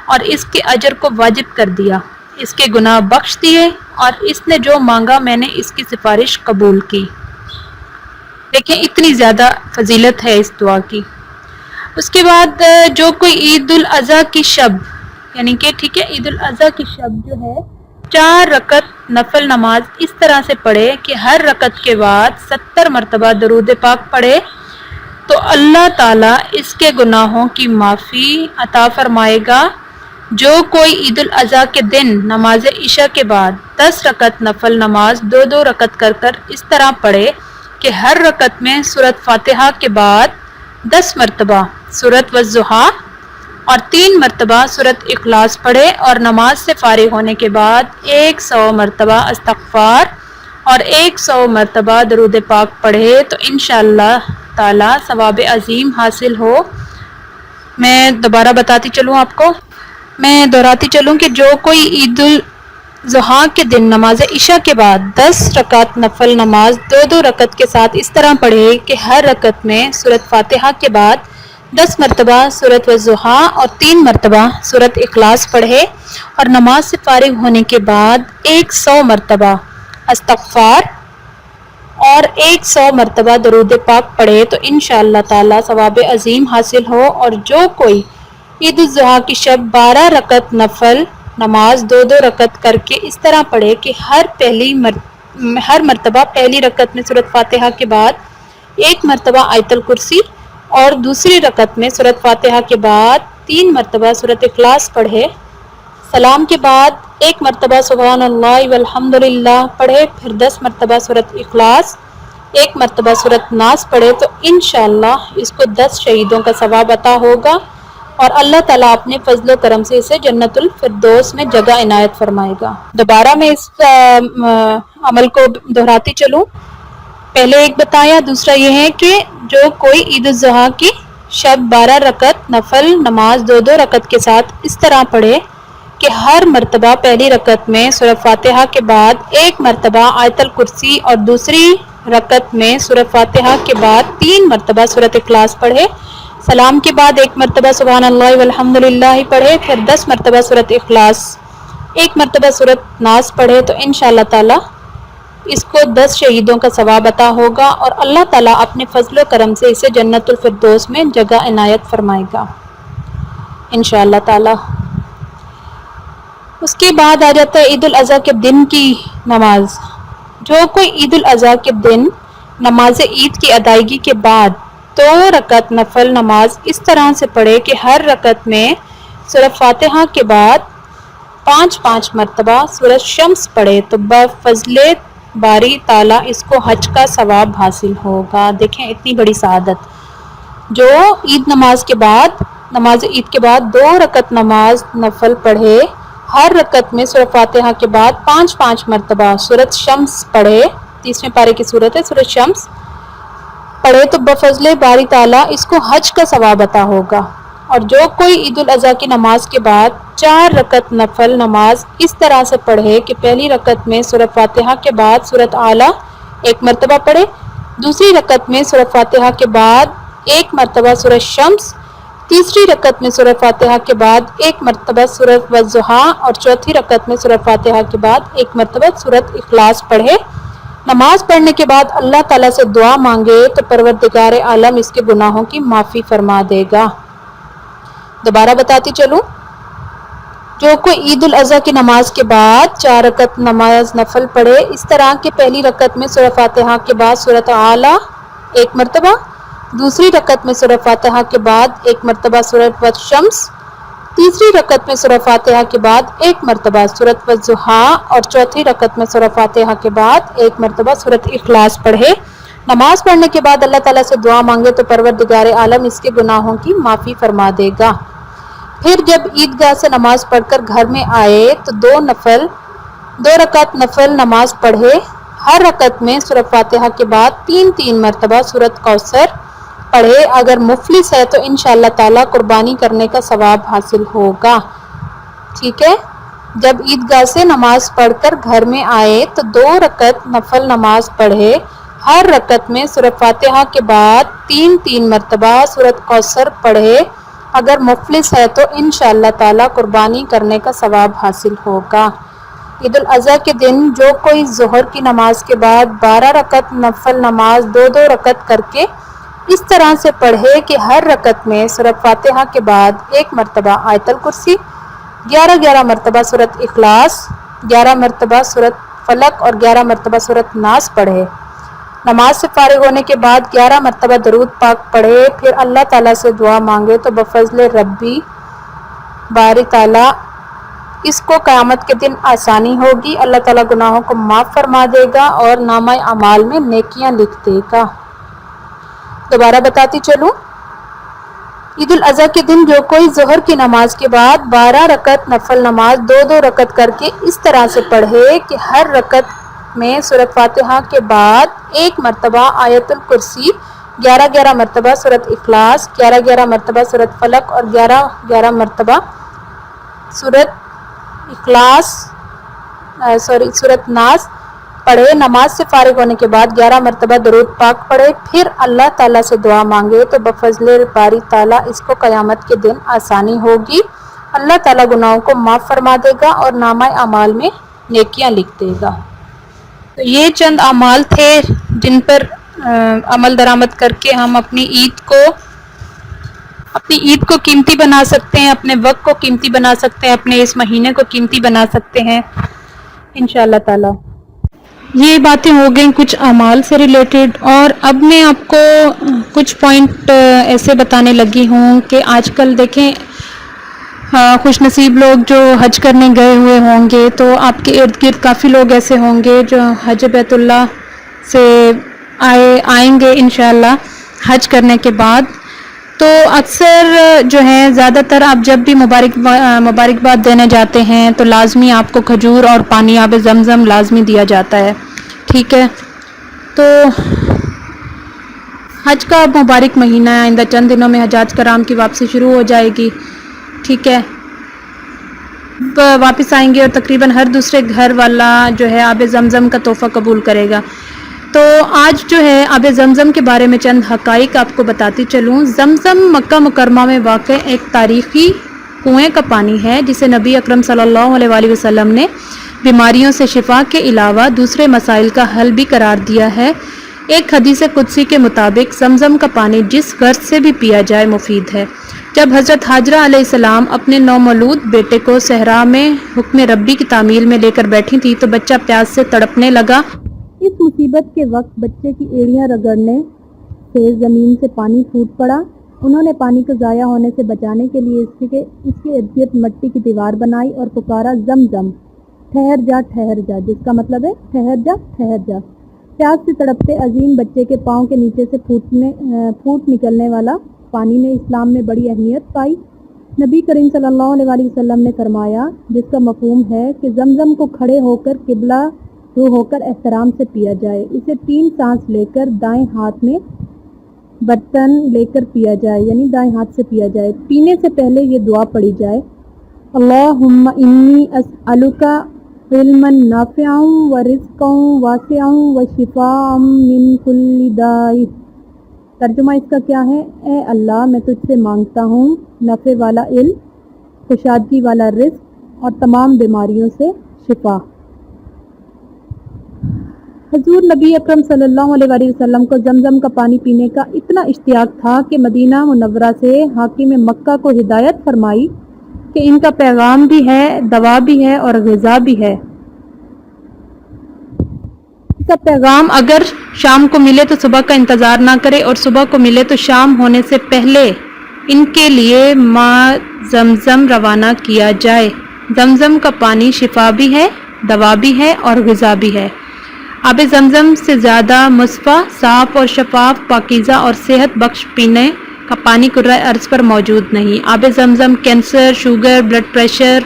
اور اس کے اجر کو واجب کر دیا، اس کے گناہ بخش دیے، اور اس نے جو مانگا میں نے اس کی سفارش قبول کی. دیکھیں اتنی زیادہ فضیلت ہے اس دعا کی. اس کے بعد جو کوئی عید الاضحیٰ کی شب یعنی کہ ٹھیک ہے عید الاضحیٰ کی شب جو ہے 4 رکعت نفل نماز اس طرح سے پڑھے کہ ہر رکعت کے بعد 70 مرتبہ درود پاک پڑھے تو اللہ تعالیٰ اس کے گناہوں کی معافی عطا فرمائے گا. جو کوئی عید الاضحیٰ کے دن نماز عشاء کے بعد 10 رکعت نفل نماز 2 رکعت کر اس طرح پڑھے کہ ہر رکعت میں سورۃ فاتحہ کے بعد 10 مرتبہ سورۃ والضحیٰ اور 3 مرتبہ سورۃ اخلاص پڑھے اور نماز سے فارغ ہونے کے بعد 100 مرتبہ استغفار اور 100 مرتبہ درود پاک پڑھے تو انشاءاللہ تعالی ثواب عظیم حاصل ہو. میں دوبارہ بتاتی چلوں آپ کو، میں دہراتی چلوں کہ جو کوئی عید الاضحیٰ کے دن نماز عشاء کے بعد 10 رکعت نفل نماز 2 رکعت کے ساتھ اس طرح پڑھے کہ ہر رکعت میں سورۃ فاتحہ کے بعد 10 مرتبہ سورۃ والضحیٰ اور 3 مرتبہ سورۃ اخلاص پڑھے اور نماز سے فارغ ہونے کے بعد 100 مرتبہ استغفار اور 100 مرتبہ درود پاک پڑھے تو انشاءاللہ تعالی ثواب عظیم حاصل ہو. اور جو کوئی عید الاضحیٰ کی شب 12 رکعت نفل نماز 2 رکعت کر کے اس طرح پڑھے کہ ہر مرتبہ پہلی رکعت میں سورۃ فاتحہ کے بعد 1 مرتبہ آیت الکرسی اور دوسری رکعت میں سورۃ فاتحہ کے بعد 3 مرتبہ سورۃ اخلاص پڑھے، سلام کے بعد 1 مرتبہ سبحان اللہ والحمد للہ پڑھے، پھر 10 مرتبہ سورۃ اخلاص 1 مرتبہ سورۃ ناس پڑھے تو انشاءاللہ اس کو 10 شہیدوں کا ثواب عطا ہوگا اور اللہ تعالیٰ اپنے فضل و کرم سے اسے جنت الفردوس میں جگہ عنایت فرمائے گا. دوبارہ میں اس عمل کو دہراتی چلوں، پہلے ایک بتایا، دوسرا یہ ہے کہ جو کوئی عید الاضحیٰ کی شب 12 رکعت نفل نماز 2 رکعت کے ساتھ اس طرح پڑھے کہ ہر مرتبہ پہلی رکعت میں سورۃ فاتحہ کے بعد 1 مرتبہ آیت الکرسی اور دوسری رکعت میں سورۃ فاتحہ کے بعد 3 مرتبہ سورۃ اخلاص پڑھے، سلام کے بعد 1 مرتبہ سبحان اللہ والحمد للہ پڑھے، پھر 10 مرتبہ سورۃ اخلاص 1 مرتبہ سورۃ ناس پڑھے تو انشاءاللہ تعالی اس کو 10 شہیدوں کا ثواب عطا ہوگا اور اللہ تعالیٰ اپنے فضل و کرم سے اسے جنت الفردوس میں جگہ عنایت فرمائے گا انشاءاللہ تعالی. اس کے بعد آ جاتا ہے عید الاضحیٰ کے دن کی نماز. جو کوئی عید الاضحیٰ کے دن نماز عید کی ادائیگی کے بعد 2 رکعت نفل نماز اس طرح سے پڑھے کہ ہر رکعت میں سورۃ فاتحہ کے بعد 5 مرتبہ سورۃ شمس پڑھے تو بفضل باری تعالیٰ اس کو حج کا ثواب حاصل ہوگا. دیکھیں اتنی بڑی سعادت. جو نماز عید کے بعد 2 رکعت نماز نفل پڑھے، ہر رکعت میں سورۃ فاتحہ کے بعد 5 مرتبہ سورۃ شمس پڑھے، 30ویں پارے کی سورت ہے سورۃ شمس پڑھے تو بفضل باری تعالیٰ اس کو حج کا ثواب عطا ہوگا. اور جو کوئی عید الاضحیٰ کی نماز کے بعد 4 رکعت نفل نماز اس طرح سے پڑھے کہ پہلی رکعت میں سورۃ فاتحہ کے بعد سورۃ اعلیٰ 1 مرتبہ پڑھے، دوسری رکعت میں سورۃ فاتحہ کے بعد 1 مرتبہ سورۃ شمس، تیسری رکعت میں سورۃ فاتحہ کے بعد 1 مرتبہ سورۃ والضحیٰ اور چوتھی رکعت میں سورۃ فاتحہ کے بعد 1 مرتبہ سورۃ اخلاص پڑھے. نماز پڑھنے کے بعد اللہ تعالیٰ سے دعا مانگے تو پروردگار عالم اس کے گناہوں کی معافی فرما دے گا. دوبارہ بتاتی چلوں، جو کوئی عید الاضحیٰ کی نماز کے بعد 4 رکعت نماز نفل پڑھے اس طرح کہ پہلی رکعت میں سورہ فاتحہ کے بعد سورۃ اعلیٰ ایک مرتبہ، دوسری رکعت میں سورہ فاتحہ کے بعد ایک مرتبہ سورۃ والشمس، تیسری رکعت میں سورہ فاتحہ کے بعد ایک مرتبہ سورۃ والضحیٰ اور چوتھی رکعت میں سورہ فاتحہ کے بعد ایک مرتبہ سورۃ اخلاص پڑھے۔ نماز پڑھنے کے بعد اللہ تعالیٰ سے دعا مانگے تو پروردگار عالم اس کے گناہوں کی معافی فرما دے گا۔ پھر جب عیدگاہ سے نماز پڑھ کر گھر میں آئے تو دو رکعت نفل نماز پڑھے، ہر رکعت میں سورہ فاتحہ کے بعد 3 مرتبہ سورۃ کوثر پڑھے۔ اگر مفلس ہے تو انشاءاللہ تعالیٰ قربانی کرنے کا ثواب حاصل ہوگا۔ ٹھیک ہے، جب عیدگاہ سے نماز پڑھ کر گھر میں آئے تو 2 رکعت نفل نماز پڑھے، ہر رکعت میں سورہ فاتحہ کے بعد 3 مرتبہ سورۃ کوثر پڑھے۔ اگر مفلس ہے تو انشاءاللہ تعالیٰ قربانی کرنے کا ثواب حاصل ہوگا۔ عید الاضحیٰ کے دن جو کوئی ظہر کی نماز کے بعد 12 رکعت نفل نماز 2 رکعت کر کے اس طرح سے پڑھے کہ ہر رکعت میں سورہ فاتحہ کے بعد 1 مرتبہ آیت الکرسی، 11 مرتبہ سورۃ اخلاص، 11 مرتبہ سورۃ فلق اور 11 مرتبہ سورۃ ناس پڑھے۔ نماز سے فارغ ہونے کے بعد 11 مرتبہ درود پاک پڑھے، پھر اللہ تعالیٰ سے دعا مانگے تو بفضل ربی باری تعالیٰ اس کو قیامت کے دن آسانی ہوگی، اللہ تعالیٰ گناہوں کو معاف فرما دے گا اور نامہ اعمال میں نیکیاں لکھ دے گا۔ دوبارہ بتاتی چلوں، عید الاضحیٰ کے دن جو کوئی ظہر کی نماز کے بعد 12 رکعت نفل نماز 2 رکعت کر کے اس طرح سے پڑھے کہ ہر رکعت میں سورۃ فاتحہ کے بعد 1 مرتبہ آیت الکرسی، 11 مرتبہ سورۃ اخلاص، 11 مرتبہ سورۃ فلق اور 11 مرتبہ سورۃ ناس پڑھے۔ نماز سے فارغ ہونے کے بعد 11 مرتبہ درود پاک پڑھے، پھر اللہ تعالیٰ سے دعا مانگے تو بفضل باری تعالیٰ اس کو قیامت کے دن آسانی ہوگی، اللہ تعالیٰ گناہوں کو معاف فرما دے گا اور نامہ اعمال میں نیکیاں لکھ دے گا۔ تو یہ چند اعمال تھے جن پر عمل درآمد کر کے ہم اپنی عید کو قیمتی بنا سکتے ہیں، اپنے وقت کو قیمتی بنا سکتے ہیں، اپنے اس مہینے کو قیمتی بنا سکتے ہیں انشاءاللہ تعالی۔ یہ باتیں ہو گئیں کچھ اعمال سے ریلیٹڈ، اور اب میں آپ کو کچھ پوائنٹ ایسے بتانے لگی ہوں کہ آج کل دیکھیں خوش نصیب لوگ جو حج کرنے گئے ہوئے ہوں گے تو آپ کے ارد گرد کافی لوگ ایسے ہوں گے جو حج بیت اللہ سے آئیں گے انشاءاللہ حج کرنے کے بعد۔ تو اکثر جو ہے زیادہ تر آپ جب بھی مبارکباد دینے جاتے ہیں تو لازمی آپ کو کھجور اور پانی آب زمزم لازمی دیا جاتا ہے، ٹھیک ہے۔ تو حج کا مبارک مہینہ ہے، آئندہ چند دنوں میں حجاج کرام کی واپسی شروع ہو جائے گی، ٹھیک ہے۔ واپس آئیں گے اور تقریباً ہر دوسرے گھر والا جو ہے آب زمزم کا تحفہ قبول کرے گا۔ تو آج جو ہے آب زمزم کے بارے میں چند حقائق آپ کو بتاتی چلوں۔ زمزم مکہ مکرمہ میں واقع ایک تاریخی کنویں کا پانی ہے جسے نبی اکرم صلی اللہ علیہ وآلہ وسلم نے بیماریوں سے شفا کے علاوہ دوسرے مسائل کا حل بھی قرار دیا ہے۔ ایک حدیث قدسی کے مطابق زمزم کا پانی جس غرض سے بھی پیا جائے مفید ہے۔ جب حضرت حاجرہ علیہ السلام اپنے نومولود بیٹے کو صحرا میں حکم ربی کی تعمیل میں لے کر بیٹھی تھی تو بچہ پیاس سے تڑپنے لگا۔ اس مصیبت کے وقت بچے کی ایڑیاں رگڑنے سے زمین سے پانی پھوٹ پڑا۔ انہوں نے پانی کو ضائع ہونے سے بچانے کے لیے اس کے ارد گرد مٹی کی دیوار بنائی اور پکارا زمزم، ٹھہر جا، جس کا مطلب ہے ٹھہر جا۔ پیاس سے تڑپتے عظیم بچے کے پاؤں کے نیچے سے پھوٹ نکلنے والا پانی نے اسلام میں بڑی اہمیت پائی۔ نبی کریم صلی اللہ علیہ وآلہ وسلم نے فرمایا، جس کا مفہوم ہے کہ زمزم کو کھڑے ہو کر قبلہ رو ہو کر احترام سے پیا جائے، اسے 3 سانس لے کر دائیں ہاتھ میں برتن لے کر پیا جائے، یعنی دائیں ہاتھ سے پیا جائے۔ پینے سے پہلے یہ دعا پڑھی جائے، اللہم انی اسألک علما نافعا ورزقا واسعا وشفاء من کل داء۔ ترجمہ اس کا کیا ہے؟ اے اللہ، میں تجھ سے مانگتا ہوں نفع والا علم، کشادگی والا رزق اور تمام بیماریوں سے شفا۔ حضور نبی اکرم صلی اللہ علیہ وآلہ وسلم کو زمزم کا پانی پینے کا اتنا اشتیاق تھا کہ مدینہ منورہ سے حاکم مکہ کو ہدایت فرمائی کہ ان کا پیغام بھی ہے، دوا بھی ہے اور غذا بھی ہے۔ ان کا پیغام اگر شام کو ملے تو صبح کا انتظار نہ کرے، اور صبح کو ملے تو شام ہونے سے پہلے ان کے لیے ماء زمزم روانہ کیا جائے۔ زمزم کا پانی شفا بھی ہے، دوا بھی ہے اور غذا بھی ہے۔ آب زمزم سے زیادہ مصفا، صاف اور شفاف، پاکیزہ اور صحت بخش پینے کا پانی کرۂ ارض پر موجود نہیں۔ آب زمزم کینسر، شوگر، بلڈ پریشر،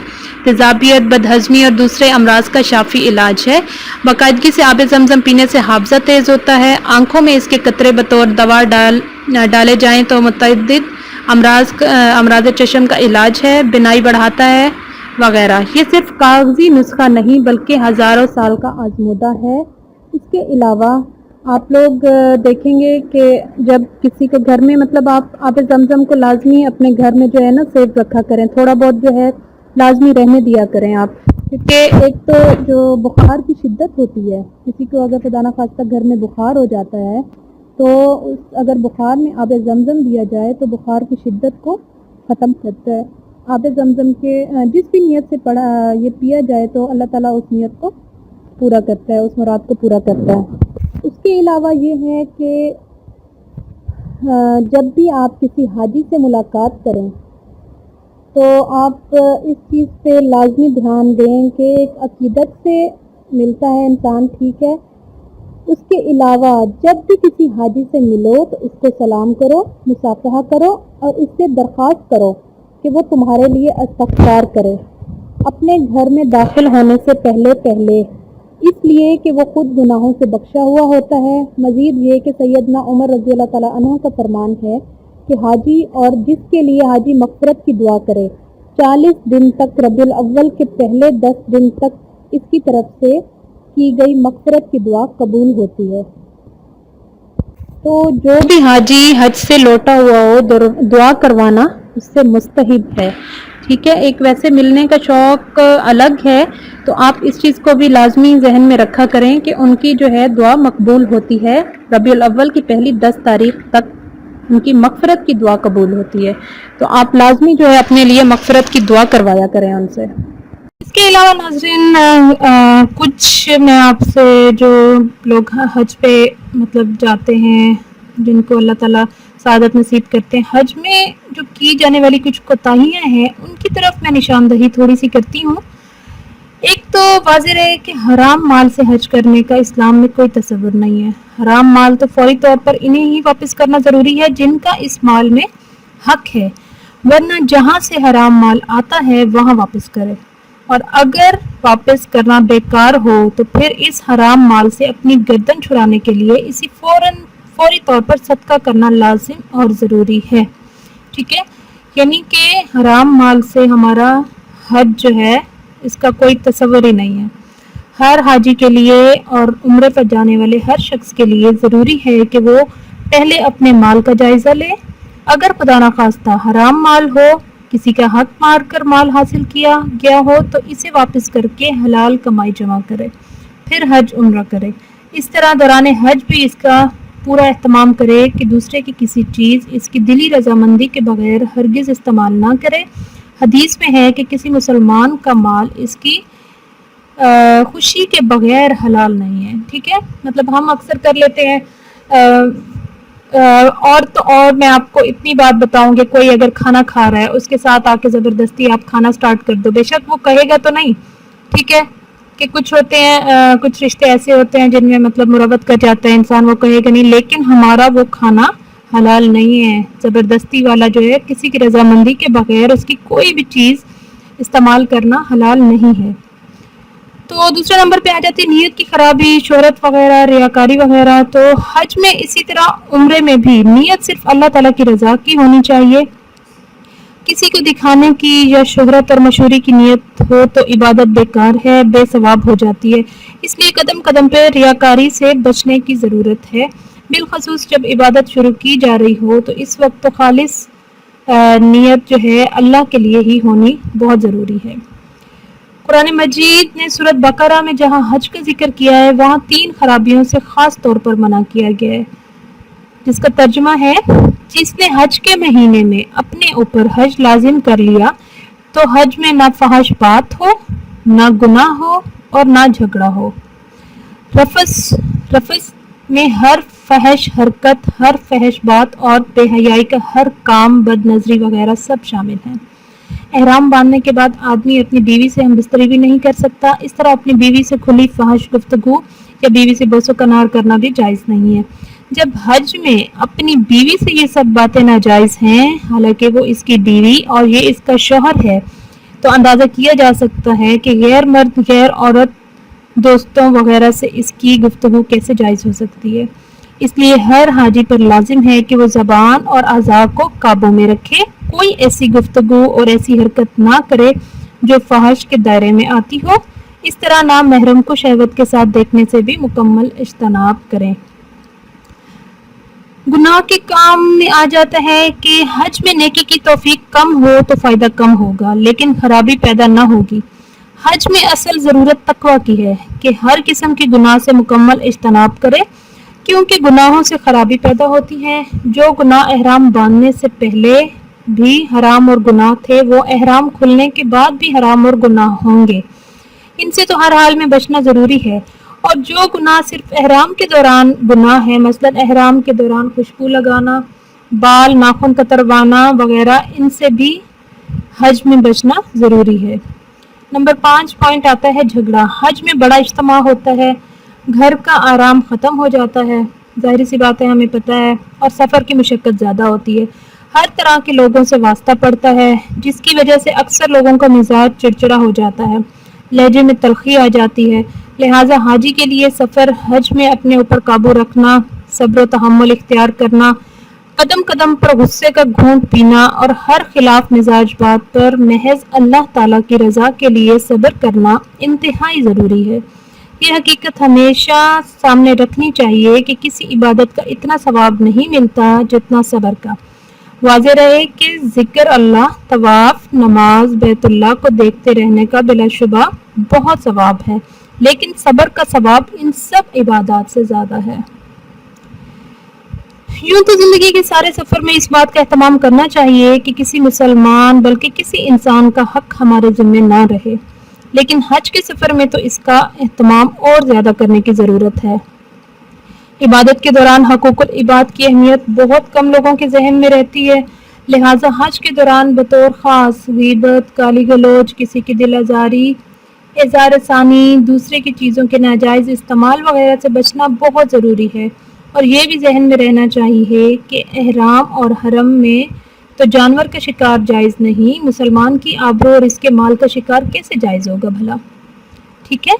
تیزابیت، بدہضمی اور دوسرے امراض کا شافی علاج ہے۔ باقاعدگی سے آب زمزم پینے سے حافظہ تیز ہوتا ہے۔ آنکھوں میں اس کے قطرے بطور دوا ڈالے جائیں تو متعدد امراض چشم کا علاج ہے، بینائی بڑھاتا ہے وغیرہ۔ یہ صرف کاغذی نسخہ نہیں بلکہ ہزاروں سال کا آزمودہ ہے۔ اس کے علاوہ آپ لوگ دیکھیں گے کہ جب کسی کے گھر میں مطلب آپ آب زمزم کو لازمی اپنے گھر میں جو ہے نا سیو رکھا کریں، تھوڑا بہت جو ہے لازمی رہنے دیا کریں آپ، کیونکہ ایک تو جو بخار کی شدت ہوتی ہے، کسی کو اگر خدا نخواستہ گھر میں بخار ہو جاتا ہے تو اگر بخار میں آب زمزم دیا جائے تو بخار کی شدت کو ختم کرتا ہے۔ آب زمزم کے جس بھی نیت سے یہ پیا جائے تو اللہ تعالیٰ اس نیت کو پورا کرتا ہے، اس مراد کو پورا کرتا ہے۔ اس کے علاوہ یہ ہے کہ جب بھی آپ کسی حاجی سے ملاقات کریں تو آپ اس چیز پہ لازمی دھیان دیں کہ ایک عقیدت سے ملتا ہے انسان، ٹھیک ہے۔ اس کے علاوہ جب بھی کسی حاجی سے ملو تو اس کو سلام کرو، مصافحہ کرو اور اس سے درخواست کرو کہ وہ تمہارے لیے استغفار کرے اپنے گھر میں داخل ہونے سے پہلے، اس لیے کہ وہ خود گناہوں سے بخشا ہوا ہوتا ہے۔ مزید یہ کہ سیدنا عمر رضی اللہ تعالیٰ عنہ کا فرمان ہے کہ حاجی اور جس کے لیے حاجی مغفرت کی دعا کرے 40 دن تک ربیع الاول کے پہلے 10 دن تک اس کی طرف سے کی گئی مغفرت کی دعا قبول ہوتی ہے۔ تو جو بھی حاجی حج سے لوٹا ہوا ہو دعا کروانا اس سے مستحب ہے، ٹھیک ہے۔ ایک ویسے ملنے کا شوق الگ ہے، تو آپ اس چیز کو بھی لازمی ذہن میں رکھا کریں کہ ان کی جو ہے دعا مقبول ہوتی ہے، ربیع الاول کی پہلی 10 تاریخ تک ان کی مغفرت کی دعا قبول ہوتی ہے، تو آپ لازمی جو ہے اپنے لیے مغفرت کی دعا کروایا کریں ان سے۔ اس کے علاوہ ناظرین کچھ میں آپ سے جو لوگ حج پہ مطلب جاتے ہیں، جن کو اللہ تعالیٰ سعادت نصیب کرتے ہیں، حج میں جو کی جانے والی کچھ کوتاہیاں ہیں ان کی طرف میں نشاندہی تھوڑی سی کرتی ہوں۔ ایک تو واضح ہے کہ حرام مال سے حج کرنے کا اسلام میں کوئی تصور نہیں ہے۔ حرام مال تو فوری طور پر انہیں ہی واپس کرنا ضروری ہے جن کا اس مال میں حق ہے، ورنہ جہاں سے حرام مال آتا ہے وہاں واپس کرے، اور اگر واپس کرنا بیکار ہو تو پھر اس حرام مال سے اپنی گردن چھڑانے کے لیے اسی فوری طور پر صدقہ کرنا لازم اور ضروری ہے، ٹھیک ہے۔ یعنی کہ حرام مال سے ہمارا حج جو ہے اس کا کوئی تصور ہی نہیں ہے۔ ہر حاجی کے لیے اور عمرے پر جانے والے ہر شخص کے لیے ضروری ہے کہ وہ پہلے اپنے مال کا جائزہ لے، اگر خدا نخواستہ حرام مال ہو، کسی کا حق مار کر مال حاصل کیا گیا ہو تو اسے واپس کر کے حلال کمائی جمع کرے، پھر حج عمرہ کرے۔ اس طرح دوران حج بھی اس کا پورا اہتمام کرے کہ دوسرے کی کسی چیز اس کی دلی رضامندی کے بغیر ہرگز استعمال نہ کرے۔ حدیث میں ہے کہ کسی مسلمان کا مال اس کی خوشی کے بغیر حلال نہیں ہے، ٹھیک ہے۔ مطلب ہم اکثر کر لیتے ہیں اور میں آپ کو اتنی بات بتاؤں کہ کوئی اگر کھانا کھا رہا ہے اس کے ساتھ آ کے زبردستی آپ کھانا سٹارٹ کر دو، بے شک وہ کہے گا تو نہیں، ٹھیک ہے، کہ کچھ ہوتے ہیں کچھ رشتے ایسے ہوتے ہیں جن میں مطلب مروت کر جاتا ہے انسان، وہ کہے گا نہیں، لیکن ہمارا وہ کھانا حلال نہیں ہے۔ زبردستی والا جو ہے کسی کی رضامندی کے بغیر اس کی کوئی بھی چیز استعمال کرنا حلال نہیں ہے۔ تو دوسرے نمبر پہ آ جاتی نیت کی خرابی، شہرت وغیرہ، ریاکاری وغیرہ۔ تو حج میں اسی طرح عمرے میں بھی نیت صرف اللہ تعالیٰ کی رضا کی ہونی چاہیے۔ کسی کو دکھانے کی یا شہرت اور مشہوری کی نیت ہو تو عبادت بیکار ہے، بے ثواب ہو جاتی ہے۔ اس لیے قدم قدم پہ ریاکاری سے بچنے کی ضرورت ہے، بالخصوص جب عبادت شروع کی جا رہی ہو تو اس وقت تو خالص نیت جو ہے اللہ کے لیے ہی ہونی بہت ضروری ہے۔ قرآن مجید نے سورۃ بقرہ میں جہاں حج کا ذکر کیا ہے وہاں 3 خرابیوں سے خاص طور پر منع کیا گیا ہے، جس کا ترجمہ ہے جس نے حج کے مہینے میں اپنے اوپر حج لازم کر لیا تو حج میں نہ فحش بات ہو، نہ گناہ ہو اور نہ جھگڑا ہو۔ رفث میں ہر فحش حرکت، ہر فحش بات اور بے حیائی کا ہر کام، بد نظری وغیرہ سب شامل ہیں۔ احرام باندھنے کے بعد آدمی اپنی بیوی سے ہم بستری بھی نہیں کر سکتا، اس طرح اپنی بیوی سے کھلی فحش گفتگو یا بیوی سے بوس و کنار کرنا بھی جائز نہیں ہے۔ جب حج میں اپنی بیوی سے یہ سب باتیں ناجائز ہیں، حالانکہ وہ اس کی بیوی اور یہ اس کا شوہر ہے، تو اندازہ کیا جا سکتا ہے کہ غیر مرد، غیر عورت، دوستوں وغیرہ سے اس کی گفتگو کیسے جائز ہو سکتی ہے۔ اس لیے ہر حاجی پر لازم ہے کہ وہ زبان اور اعضاء کو قابو میں رکھے، کوئی ایسی گفتگو اور ایسی حرکت نہ کرے جو فحش کے دائرے میں آتی ہو۔ اس طرح نامحرم کو شہوت کے ساتھ دیکھنے سے بھی مکمل اجتناب کریں۔ گناہ کے کام میں آ جاتا ہے کہ حج میں نیکی کی توفیق کم ہو تو فائدہ کم ہوگا، لیکن خرابی پیدا نہ ہوگی۔ حج میں اصل ضرورت تقویٰ کی ہے کہ ہر قسم کی گناہ سے مکمل اجتناب کرے، کیونکہ گناہوں سے خرابی پیدا ہوتی ہے۔ جو گناہ احرام باندھنے سے پہلے بھی حرام اور گناہ تھے، وہ احرام کھلنے کے بعد بھی حرام اور گناہ ہوں گے۔ ان سے تو ہر حال میں بچنا ضروری ہے۔ اور جو گناہ صرف احرام کے دوران گناہ ہے، مثلا احرام کے دوران خوشبو لگانا، بال ناخن کتروانا وغیرہ، ان سے بھی حج میں بچنا ضروری ہے۔ نمبر 5 پوائنٹ آتا ہے جھگڑا۔ حج میں بڑا اجتماع ہوتا ہے، گھر کا آرام ختم ہو جاتا ہے، ظاہر سی بات ہے، ہمیں پتہ ہے، اور سفر کی مشقت زیادہ ہوتی ہے، ہر طرح کے لوگوں سے واسطہ پڑتا ہے، جس کی وجہ سے اکثر لوگوں کا مزاج چڑچڑا ہو جاتا ہے، لہجے میں تلخی آ جاتی ہے۔ لہٰذا حاجی کے لیے سفر حج میں اپنے اوپر قابو رکھنا، صبر و تحمل اختیار کرنا، قدم قدم پر غصے کا گھونٹ پینا اور ہر خلاف مزاج بات پر محض اللہ تعالیٰ کی رضا کے لیے صبر کرنا انتہائی ضروری ہے۔ یہ حقیقت ہمیشہ سامنے رکھنی چاہیے کہ کسی عبادت کا اتنا ثواب نہیں ملتا جتنا صبر کا۔ واضح رہے کہ ذکر اللہ، طواف، نماز، بیت اللہ کو دیکھتے رہنے کا بلا شبہ بہت ثواب ہے، لیکن صبر کا ثواب ان سب عبادات سے زیادہ ہے۔ یوں تو زندگی کے سارے سفر میں اس بات کا اہتمام کرنا چاہیے کہ کسی مسلمان بلکہ کسی انسان کا حق ہمارے ذمہ نہ رہے، لیکن حج کے سفر میں تو اس کا اہتمام اور زیادہ کرنے کی ضرورت ہے۔ عبادت کے دوران حقوق العباد کی اہمیت بہت کم لوگوں کے ذہن میں رہتی ہے، لہٰذا حج کے دوران بطور خاص غیبت، گالی گلوچ، کسی کی دل آزاری، اظہار ثانی، دوسرے کی چیزوں کے ناجائز استعمال وغیرہ سے بچنا بہت ضروری ہے۔ اور یہ بھی ذہن میں رہنا چاہیے کہ احرام اور حرم میں تو جانور کا شکار جائز نہیں، مسلمان کی آبرو اور اس کے مال کا شکار کیسے جائز ہوگا بھلا؟ ٹھیک ہے۔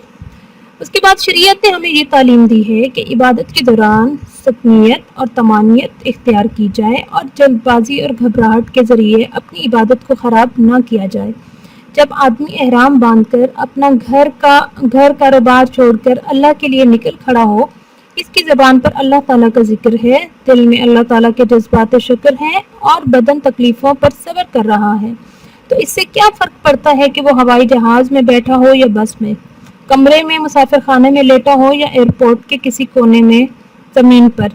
اس کے بعد شریعت نے ہمیں یہ تعلیم دی ہے کہ عبادت کے دوران سکنیت اور طمانینت اختیار کی جائے اور جلد بازی اور گھبراہٹ کے ذریعے اپنی عبادت کو خراب نہ کیا جائے۔ جب آدمی احرام باندھ کر اپنا گھر کاروبار چھوڑ کر اللہ کے لیے نکل کھڑا ہو، اس کی زبان پر اللہ تعالیٰ کا ذکر ہے، دل میں اللہ تعالیٰ کے جذبات شکر ہیں اور بدن تکلیفوں پر صبر کر رہا ہے، تو اس سے کیا فرق پڑتا ہے کہ وہ ہوائی جہاز میں بیٹھا ہو یا بس میں، کمرے میں، مسافر خانے میں لیٹا ہو یا ایئرپورٹ کے کسی کونے میں زمین پر؟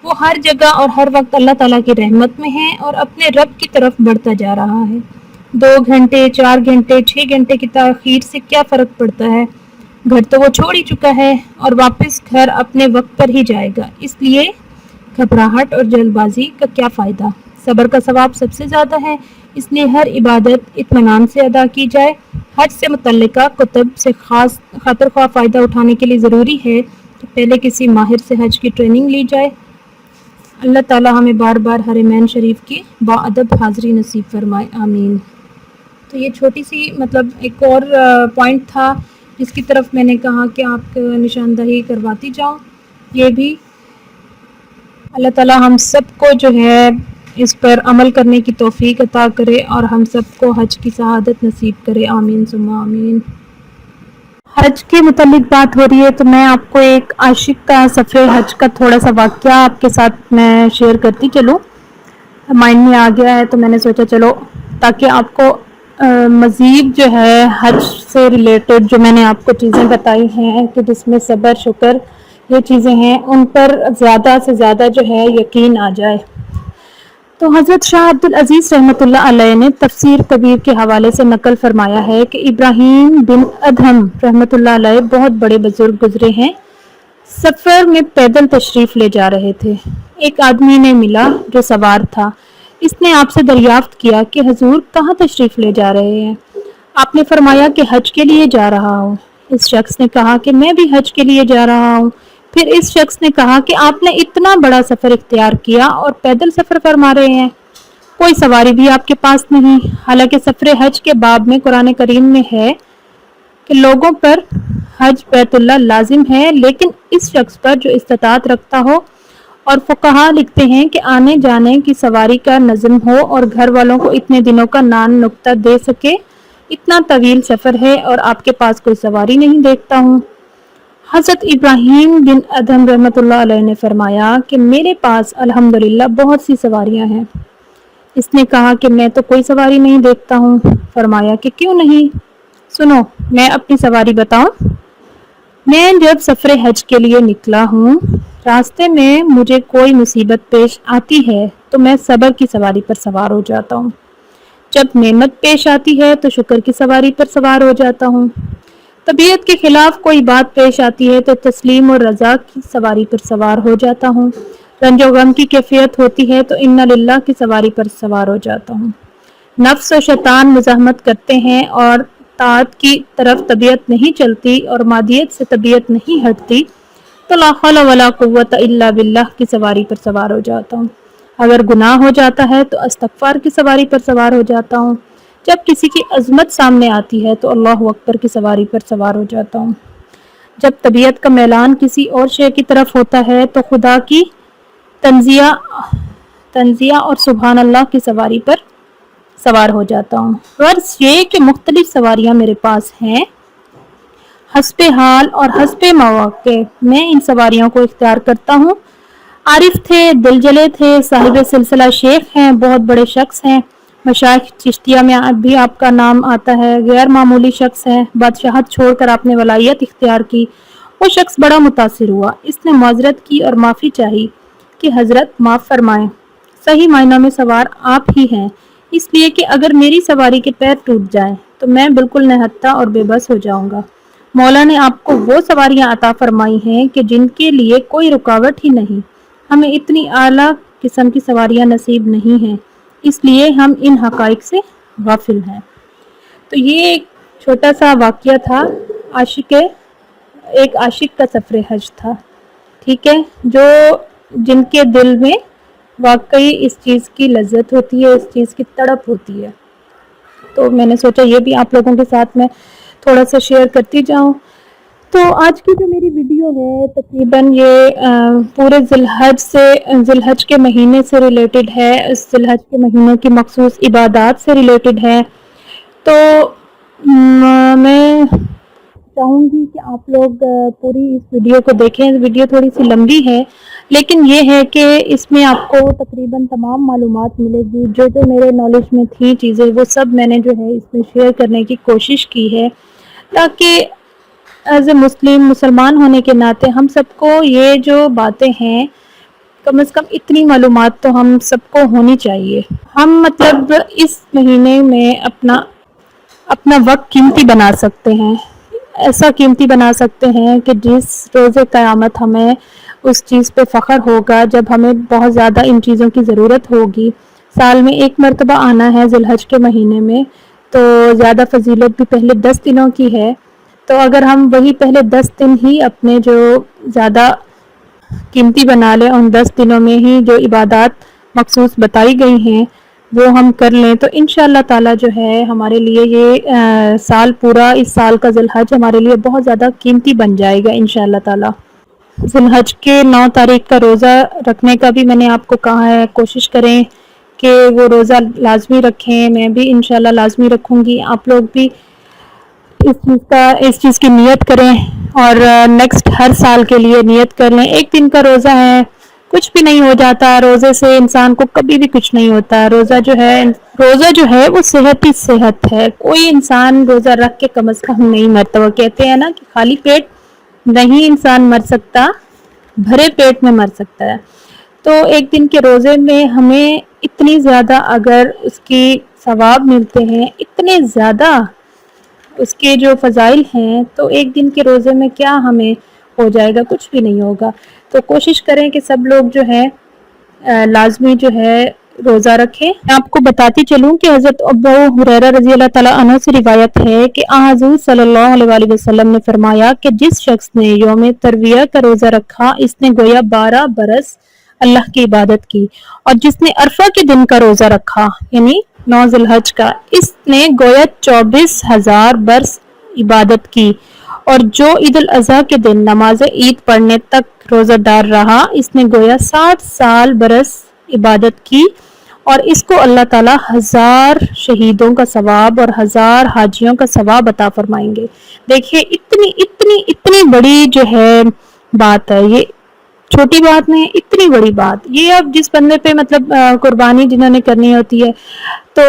وہ ہر جگہ اور ہر وقت اللہ تعالیٰ کی رحمت میں ہے اور اپنے رب کی طرف بڑھتا جا رہا ہے۔ 2 گھنٹے، 4 گھنٹے، 6 گھنٹے کی تاخیر سے کیا فرق پڑتا ہے؟ گھر تو وہ چھوڑ ہی چکا ہے اور واپس گھر اپنے وقت پر ہی جائے گا، اس لیے گھبراہٹ اور جلد بازی کا کیا فائدہ؟ صبر کا ثواب سب سے زیادہ ہے، اس لیے ہر عبادت اطمینان سے ادا کی جائے۔ حج سے متعلقہ کتب سے خاطر خواہ فائدہ اٹھانے کے لیے ضروری ہے کہ پہلے کسی ماہر سے حج کی ٹریننگ لی جائے۔ اللہ تعالیٰ ہمیں بار بار حرمین شریف کی باادب حاضری نصیب فرمائے، آمین۔ تو یہ چھوٹی سی ایک اور پوائنٹ تھا جس کی طرف میں نے کہا کہ آپ نشاندہی کرواتی جاؤں۔ یہ بھی اللہ تعالیٰ ہم سب کو جو ہے اس پر عمل کرنے کی توفیق عطا کرے اور ہم سب کو حج کی سعادت نصیب کرے، آمین ثم آمین۔ حج کے متعلق بات ہو رہی ہے تو میں آپ کو ایک عاشق کا سفر حج کا تھوڑا سا واقعہ آپ کے ساتھ میں شیئر کرتی چلوں، مائنڈ میں آ گیا ہے تو میں نے سوچا چلو تاکہ آپ کو مزید جو ہے حج سے ریلیٹڈ جو میں نے آپ کو چیزیں بتائی ہیں کہ جس میں صبر، شکر، یہ چیزیں ہیں، ان پر زیادہ سے زیادہ جو ہے یقین آ جائے۔ تو حضرت شاہ عبد العزیز رحمۃ اللہ علیہ نے تفسیر کبیر کے حوالے سے نقل فرمایا ہے کہ ابراہیم بن ادہم رحمۃ اللہ علیہ بہت بڑے بزرگ گزرے ہیں، سفر میں پیدل تشریف لے جا رہے تھے۔ ایک آدمی نے ملا جو سوار تھا، اس نے آپ سے دریافت کیا کہ حضور کہاں تشریف لے جا رہے ہیں؟ آپ نے فرمایا کہ حج کے لیے جا رہا ہوں۔ اس شخص نے کہا کہ میں بھی حج کے لیے جا رہا ہوں۔ پھر اس شخص نے کہا کہ آپ نے اتنا بڑا سفر اختیار کیا اور پیدل سفر فرما رہے ہیں، کوئی سواری بھی آپ کے پاس نہیں، حالانکہ سفر حج کے باب میں قرآن کریم میں ہے کہ لوگوں پر حج بیت اللہ لازم ہے، لیکن اس شخص پر جو استطاعت رکھتا ہو، اور فقہا لکھتے ہیں کہ آنے جانے کی سواری کا نظم ہو اور گھر والوں کو اتنے دنوں کا نان نقطہ دے سکے، اتنا طویل سفر ہے اور آپ کے پاس کوئی سواری نہیں دیکھتا ہوں۔ حضرت ابراہیم بن ادہم رحمۃ اللہ علیہ نے فرمایا کہ میرے پاس الحمدللہ بہت سی سواریاں ہیں۔ اس نے کہا کہ میں تو کوئی سواری نہیں دیکھتا ہوں۔ فرمایا کہ کیوں نہیں؟ سنو، میں اپنی سواری بتاؤں؟ میں جب سفر حج کے لیے نکلا ہوں، راستے میں مجھے کوئی مصیبت پیش آتی ہے تو میں صبر کی سواری پر سوار ہو جاتا ہوں، جب نعمت پیش آتی ہے تو شکر کی سواری پر سوار ہو جاتا ہوں، طبیعت کے خلاف کوئی بات پیش آتی ہے تو تسلیم اور رضا کی سواری پر سوار ہو جاتا ہوں، رنج و غم کی کیفیت ہوتی ہے تو انا للہ کی سواری پر سوار ہو جاتا ہوں، نفس و شیطان مزاحمت کرتے ہیں اور طاعت کی طرف طبیعت نہیں چلتی اور مادیت سے طبیعت نہیں ہٹتی تو لا حول ولا قوت الا باللہ کی سواری پر سوار ہو جاتا ہوں، اگر گناہ ہو جاتا ہے تو استغفار کی سواری پر سوار ہو جاتا ہوں، جب کسی کی عظمت سامنے آتی ہے تو اللہ اکبر کی سواری پر سوار ہو جاتا ہوں، جب طبیعت کا میلان کسی اور شے کی طرف ہوتا ہے تو خدا کی تنزیہ اور سبحان اللہ کی سواری پر سوار ہو جاتا ہوں۔ غرض یہ کہ مختلف سواریاں میرے پاس ہیں، حسب حال اور حسب مواقع میں ان سواریوں کو اختیار کرتا ہوں۔ عارف تھے، دل جلے تھے، صاحب سلسلہ شیخ ہیں، بہت بڑے شخص ہیں، مشائخ چشتیہ میں بھی آپ کا نام آتا ہے، غیر معمولی شخص ہیں، بادشاہت چھوڑ کر آپ نے ولایت اختیار کی۔ وہ شخص بڑا متاثر ہوا، اس نے معذرت کی اور معافی چاہی کہ حضرت معاف فرمائیں، صحیح معنوں میں سوار آپ ہی ہیں، اس لیے کہ اگر میری سواری کے پیر ٹوٹ جائیں تو میں بالکل نہتھا اور بے بس ہو جاؤں گا۔ مولا نے آپ کو وہ سواریاں عطا فرمائی ہیں کہ جن کے لیے کوئی رکاوٹ ہی نہیں، ہمیں اتنی اعلیٰ قسم کی سواریاں نصیب نہیں ہیں، اس لیے ہم ان حقائق سے غافل ہیں۔ تو یہ ایک چھوٹا سا واقعہ تھا، ایک عاشق کا سفر حج تھا، ٹھیک ہے، جن کے دل میں واقعی اس چیز کی لذت ہوتی ہے، اس چیز کی تڑپ ہوتی ہے، تو میں نے سوچا یہ بھی آپ لوگوں کے ساتھ میں تھوڑا سا شیئر کرتی جاؤں۔ تو آج کی جو میری ویڈیو ہے تقریباً یہ پورے ذی الحج کے مہینے سے ریلیٹڈ ہے، اس ذی الحج کے مہینے کی مخصوص عبادات سے ریلیٹڈ ہے، تو میں چاہوں گی کہ آپ لوگ پوری اس ویڈیو کو دیکھیں۔ ویڈیو تھوڑی سی لمبی ہے، لیکن یہ ہے کہ اس میں آپ کو تقریباً تمام معلومات ملے گی، جو میرے نالج میں تھی چیزیں وہ سب میں نے جو ہے اس میں شیئر کرنے کی کوشش کی ہے، تاکہ ایز اے مسلمان ہونے کے ناطے ہم سب کو یہ جو باتیں ہیں کم از کم اتنی معلومات تو ہم سب کو ہونی چاہیے۔ ہم مطلب اس مہینے میں اپنا وقت قیمتی بنا سکتے ہیں، ایسا قیمتی بنا سکتے ہیں کہ جس روز قیامت ہمیں اس چیز پہ فخر ہوگا، جب ہمیں بہت زیادہ ان چیزوں کی ضرورت ہوگی۔ سال میں ایک مرتبہ آنا ہے ذی الحج کے مہینے میں، تو زیادہ فضیلت بھی پہلے 10 دنوں کی ہے، تو اگر ہم وہی پہلے 10 دن ہی اپنے جو زیادہ قیمتی بنا لیں، ان 10 دنوں میں ہی جو عبادات مخصوص بتائی گئی ہیں وہ ہم کر لیں، تو انشاءاللہ تعالیٰ جو ہے ہمارے لیے یہ سال پورا، اس سال کا ذی الحج ہمارے لیے بہت زیادہ قیمتی بن جائے گا انشاءاللہ تعالیٰ۔ ذی الحج کے 9 تاریخ کا روزہ رکھنے کا بھی میں نے آپ کو کہا ہے، کوشش کریں کہ وہ روزہ لازمی رکھیں، میں بھی انشاءاللہ لازمی رکھوں گی، آپ لوگ بھی اس چیز کی نیت کریں اور نیکسٹ ہر سال کے لیے نیت کر لیں۔ ایک دن کا روزہ ہے، کچھ بھی نہیں ہو جاتا، روزے سے انسان کو کبھی بھی کچھ نہیں ہوتا، روزہ جو ہے وہ صحت ہی صحت ہے، کوئی انسان روزہ رکھ کے کم از کم نہیں مرتا، وہ کہتے ہیں نا کہ خالی پیٹ نہیں انسان مر سکتا، بھرے پیٹ میں مر سکتا ہے، تو ایک دن کے روزے میں ہمیں اتنی زیادہ اگر اس کی ثواب ملتے ہیں، اتنے زیادہ اس کے جو فضائل ہیں، تو ایک دن کے روزے میں کیا ہمیں ہو جائے گا؟ کچھ بھی نہیں ہوگا۔ تو کوشش کریں کہ سب لوگ جو ہے لازمی جو ہے روزہ رکھیں۔ میں آپ کو بتاتی چلوں کہ حضرت ابو ہریرہ رضی اللہ تعالیٰ عنہ سے روایت ہے کہ حضور صلی اللہ علیہ وآلہ وسلم نے فرمایا کہ جس شخص نے یوم ترویہ کا روزہ رکھا، اس نے گویا 12 برس اللہ کی عبادت کی، اور جس نے عرفہ کے دن کا روزہ رکھا یعنی 9 ذی الحج کا، اس نے گویا 24,000 برس عبادت کی، اور جو عید الاضحیٰ کے دن نماز عید پڑھنے تک روزہ دار رہا، اس نے گویا 60 سال برس عبادت کی، اور اس کو اللہ تعالیٰ 1000 شہیدوں کا ثواب اور 1000 حاجیوں کا ثواب عطا فرمائیں گے۔ دیکھیے اتنی بڑی جو ہے بات ہے، یہ چھوٹی بات نہیں، اتنی بڑی بات۔ یہ اب جس بندے پہ مطلب قربانی جنہوں نے کرنی ہوتی ہے، تو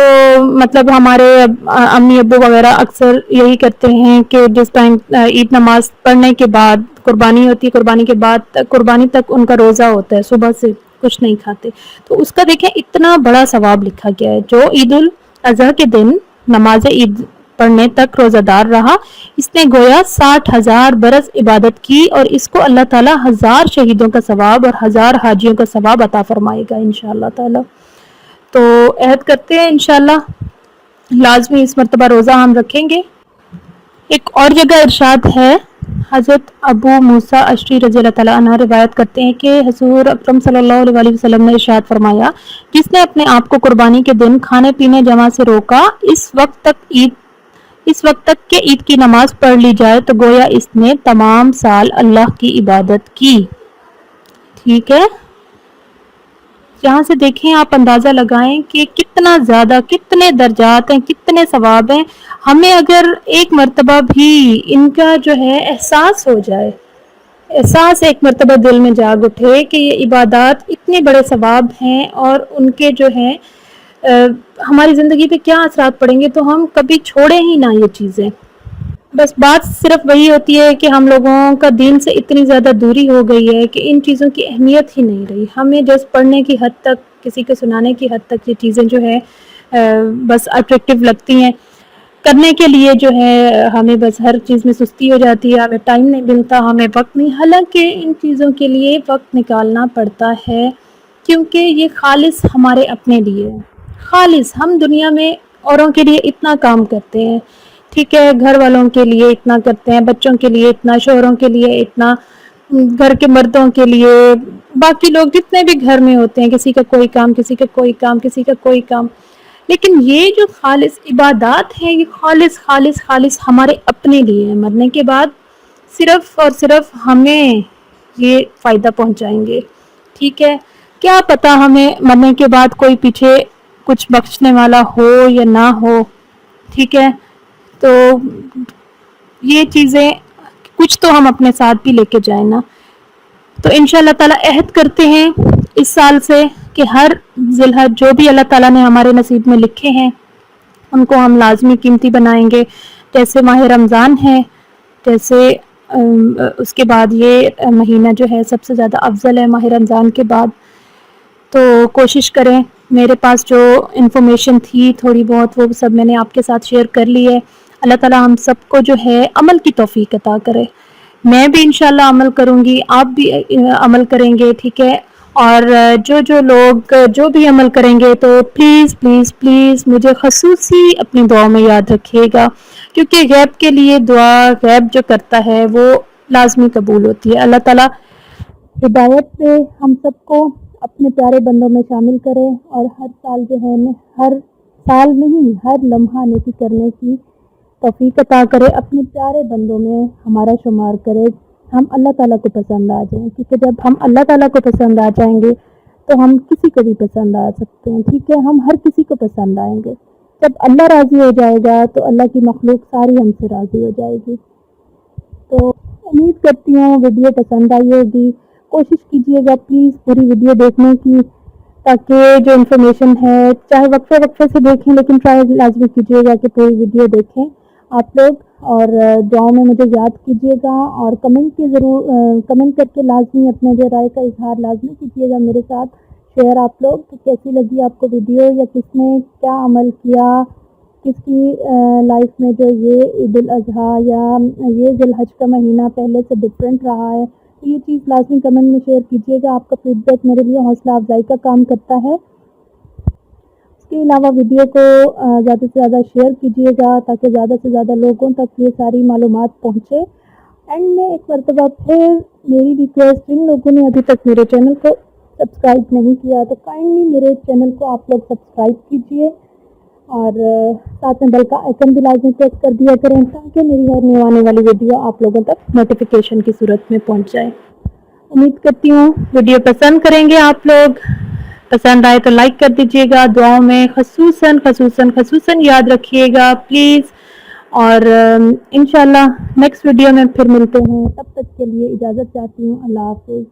مطلب ہمارے امی ابو وغیرہ اکثر یہی کرتے ہیں کہ جس ٹائم عید نماز پڑھنے کے بعد قربانی ہوتی ہے، قربانی کے بعد قربانی تک ان کا روزہ ہوتا ہے، صبح سے کچھ نہیں کھاتے، تو اس کا دیکھیں اتنا بڑا ثواب لکھا گیا ہے۔ جو عید الاضحیٰ کے دن نماز عید پڑھنے تک روزہ دار رہا، اس نے گویا 60,000 برس عبادت کی، اور اس کو اللہ تعالیٰ 1000 شہیدوں کا ثواب اور 1000 حاجیوں کا ثواب عطا فرمائے گا انشاءاللہ تعالیٰ۔ تو عہد کرتے ہیں انشاءاللہ لازمی اس مرتبہ روزہ ہم رکھیں گے۔ ایک اور جگہ ارشاد ہے، حضرت ابو موسیٰ اشعری رضی اللہ تعالیٰ عنہ روایت کرتے ہیں کہ حضور اکرم صلی اللہ علیہ وآلہ وسلم نے ارشاد فرمایا، جس نے اپنے آپ کو قربانی کے دن کھانے پینے جمع سے روکا، اس وقت تک کہ عید کی نماز پڑھ لی جائے، تو گویا اس نے تمام سال اللہ کی عبادت کی۔ ٹھیک ہے، یہاں سے دیکھیں، آپ اندازہ لگائیں کہ کتنا زیادہ، کتنے درجات ہیں، کتنے ثواب ہیں۔ ہمیں اگر ایک مرتبہ بھی ان کا جو ہے احساس ہو جائے، احساس ایک مرتبہ دل میں جاگ اٹھے کہ یہ عبادات اتنے بڑے ثواب ہیں، اور ان کے جو ہیں ہماری زندگی پہ کیا اثرات پڑیں گے، تو ہم کبھی چھوڑیں ہی نہ یہ چیزیں۔ بس بات صرف وہی ہوتی ہے کہ ہم لوگوں کا دین سے اتنی زیادہ دوری ہو گئی ہے کہ ان چیزوں کی اہمیت ہی نہیں رہی۔ ہمیں جس پڑھنے کی حد تک، کسی کو سنانے کی حد تک یہ چیزیں جو ہے بس اٹریکٹیو لگتی ہیں، کرنے کے لیے جو ہے ہمیں بس ہر چیز میں سستی ہو جاتی ہے، ہمیں ٹائم نہیں ملتا، ہمیں وقت نہیں، حالانکہ ان چیزوں کے لیے وقت نکالنا پڑتا ہے، کیونکہ یہ خالص ہمارے اپنے لیے ہے۔ خالص ہم دنیا میں اوروں کے لیے اتنا کام کرتے ہیں، ٹھیک ہے، گھر والوں کے لیے اتنا کرتے ہیں، بچوں کے لیے اتنا، شوہروں کے لیے اتنا، گھر کے مردوں کے لیے، باقی لوگ جتنے بھی گھر میں ہوتے ہیں، کسی کا کوئی کام، کسی کا کوئی کام، کسی کا کوئی کام، لیکن یہ جو خالص عبادات ہیں، یہ خالص ہمارے اپنے لیے ہیں۔ مرنے کے بعد صرف اور صرف ہمیں یہ فائدہ پہنچائیں گے، ٹھیک ہے۔ کیا پتہ ہمیں مرنے کے بعد کوئی پیچھے کچھ بخشنے والا ہو یا نہ ہو، ٹھیک ہے۔ تو یہ چیزیں کچھ تو ہم اپنے ساتھ بھی لے کے جائیں نا۔ تو انشاءاللہ تعالیٰ عہد کرتے ہیں اس سال سے کہ ہر ذی الحج جو بھی اللہ تعالیٰ نے ہمارے نصیب میں لکھے ہیں، ان کو ہم لازمی قیمتی بنائیں گے۔ جیسے ماہ رمضان ہے، جیسے اس کے بعد یہ مہینہ جو ہے سب سے زیادہ افضل ہے ماہ رمضان کے بعد۔ تو کوشش کریں، میرے پاس جو انفارمیشن تھی تھوڑی بہت وہ سب میں نے آپ کے ساتھ شیئر کر لی ہے۔ اللہ تعالیٰ ہم سب کو جو ہے عمل کی توفیق عطا کرے۔ میں بھی انشاءاللہ عمل کروں گی، آپ بھی عمل کریں گے، ٹھیک ہے۔ اور جو لوگ جو بھی عمل کریں گے تو پلیز پلیز پلیز مجھے خصوصی اپنی دعا میں یاد رکھیے گا، کیونکہ غیب کے لیے دعا غیب جو کرتا ہے وہ لازمی قبول ہوتی ہے۔ اللہ تعالیٰ ہدایت سے ہم سب کو اپنے پیارے بندوں میں شامل کرے، اور ہر سال جو ہے ہر سال نہیں، ہر لمحہ نیکی کرنے کی توفیق عطا کرے، اپنے پیارے بندوں میں ہمارا شمار کرے، ہم اللہ تعالیٰ کو پسند آ جائیں، کیونکہ جب ہم اللہ تعالیٰ کو پسند آ جائیں گے تو ہم کسی کو بھی پسند آ سکتے ہیں، ٹھیک ہے، ہم ہر کسی کو پسند آئیں گے۔ جب اللہ راضی ہو جائے گا تو اللہ کی مخلوق ساری ہم سے راضی ہو جائے گی۔ تو امید کرتی ہوں ویڈیو پسند آئی ہوگی، کوشش کیجیے گا پلیز پوری ویڈیو دیکھنے کی، تاکہ جو انفارمیشن ہے چاہے وقفے سے دیکھیں، لیکن ٹرائی لازمی کیجیے گا کہ پوری ویڈیو دیکھیں، آپ لوگ, اور دعاؤں میں مجھے یاد کیجیے گا, اور کمنٹ کر کے لازمی اپنے جو رائے کا اظہار لازمی کیجیے گا میرے ساتھ شیئر آپ لوگ, کہ کیسی لگی آپ کو ویڈیو, یا کس نے کیا عمل کیا, کس کی لائف میں جو یہ عید الاضحیٰ یا یہ ذی الحج کا مہینہ پہلے سے ڈفرینٹ رہا ہے, تو یہ چیز لازمی کمنٹ میں شیئر کیجیے گا. آپ کا فیڈ بیک میرے لیے حوصلہ افزائی کا کام کرتا ہے. اس کے علاوہ ویڈیو کو زیادہ سے زیادہ شیئر کیجیے گا تاکہ زیادہ سے زیادہ لوگوں تک یہ ساری معلومات پہنچے. اینڈ میں ایک مرتبہ پھر میری ریکویسٹ, جن لوگوں نے ابھی تک میرے چینل کو سبسکرائب نہیں کیا تو کائنڈلی میرے چینل کو آپ لوگ سبسکرائب کیجیے, اور ساتھ میں بیل کا آئکن بھی لازمی پریس کر دیا کریں تاکہ میری ہر نیو آنے والی ویڈیو آپ لوگوں تک نوٹیفیکیشن کی صورت میں پہنچ جائے. امید کرتی ہوں ویڈیو پسند کریں گے آپ لوگ. پسند آئے تو لائک کر دیجیے گا. دعاؤں میں خصوصاً یاد رکھیے گا پلیز. اور انشاءاللہ نیکسٹ ویڈیو میں پھر ملتے ہیں. تب تک کے لیے اجازت چاہتی ہوں. اللہ حافظ.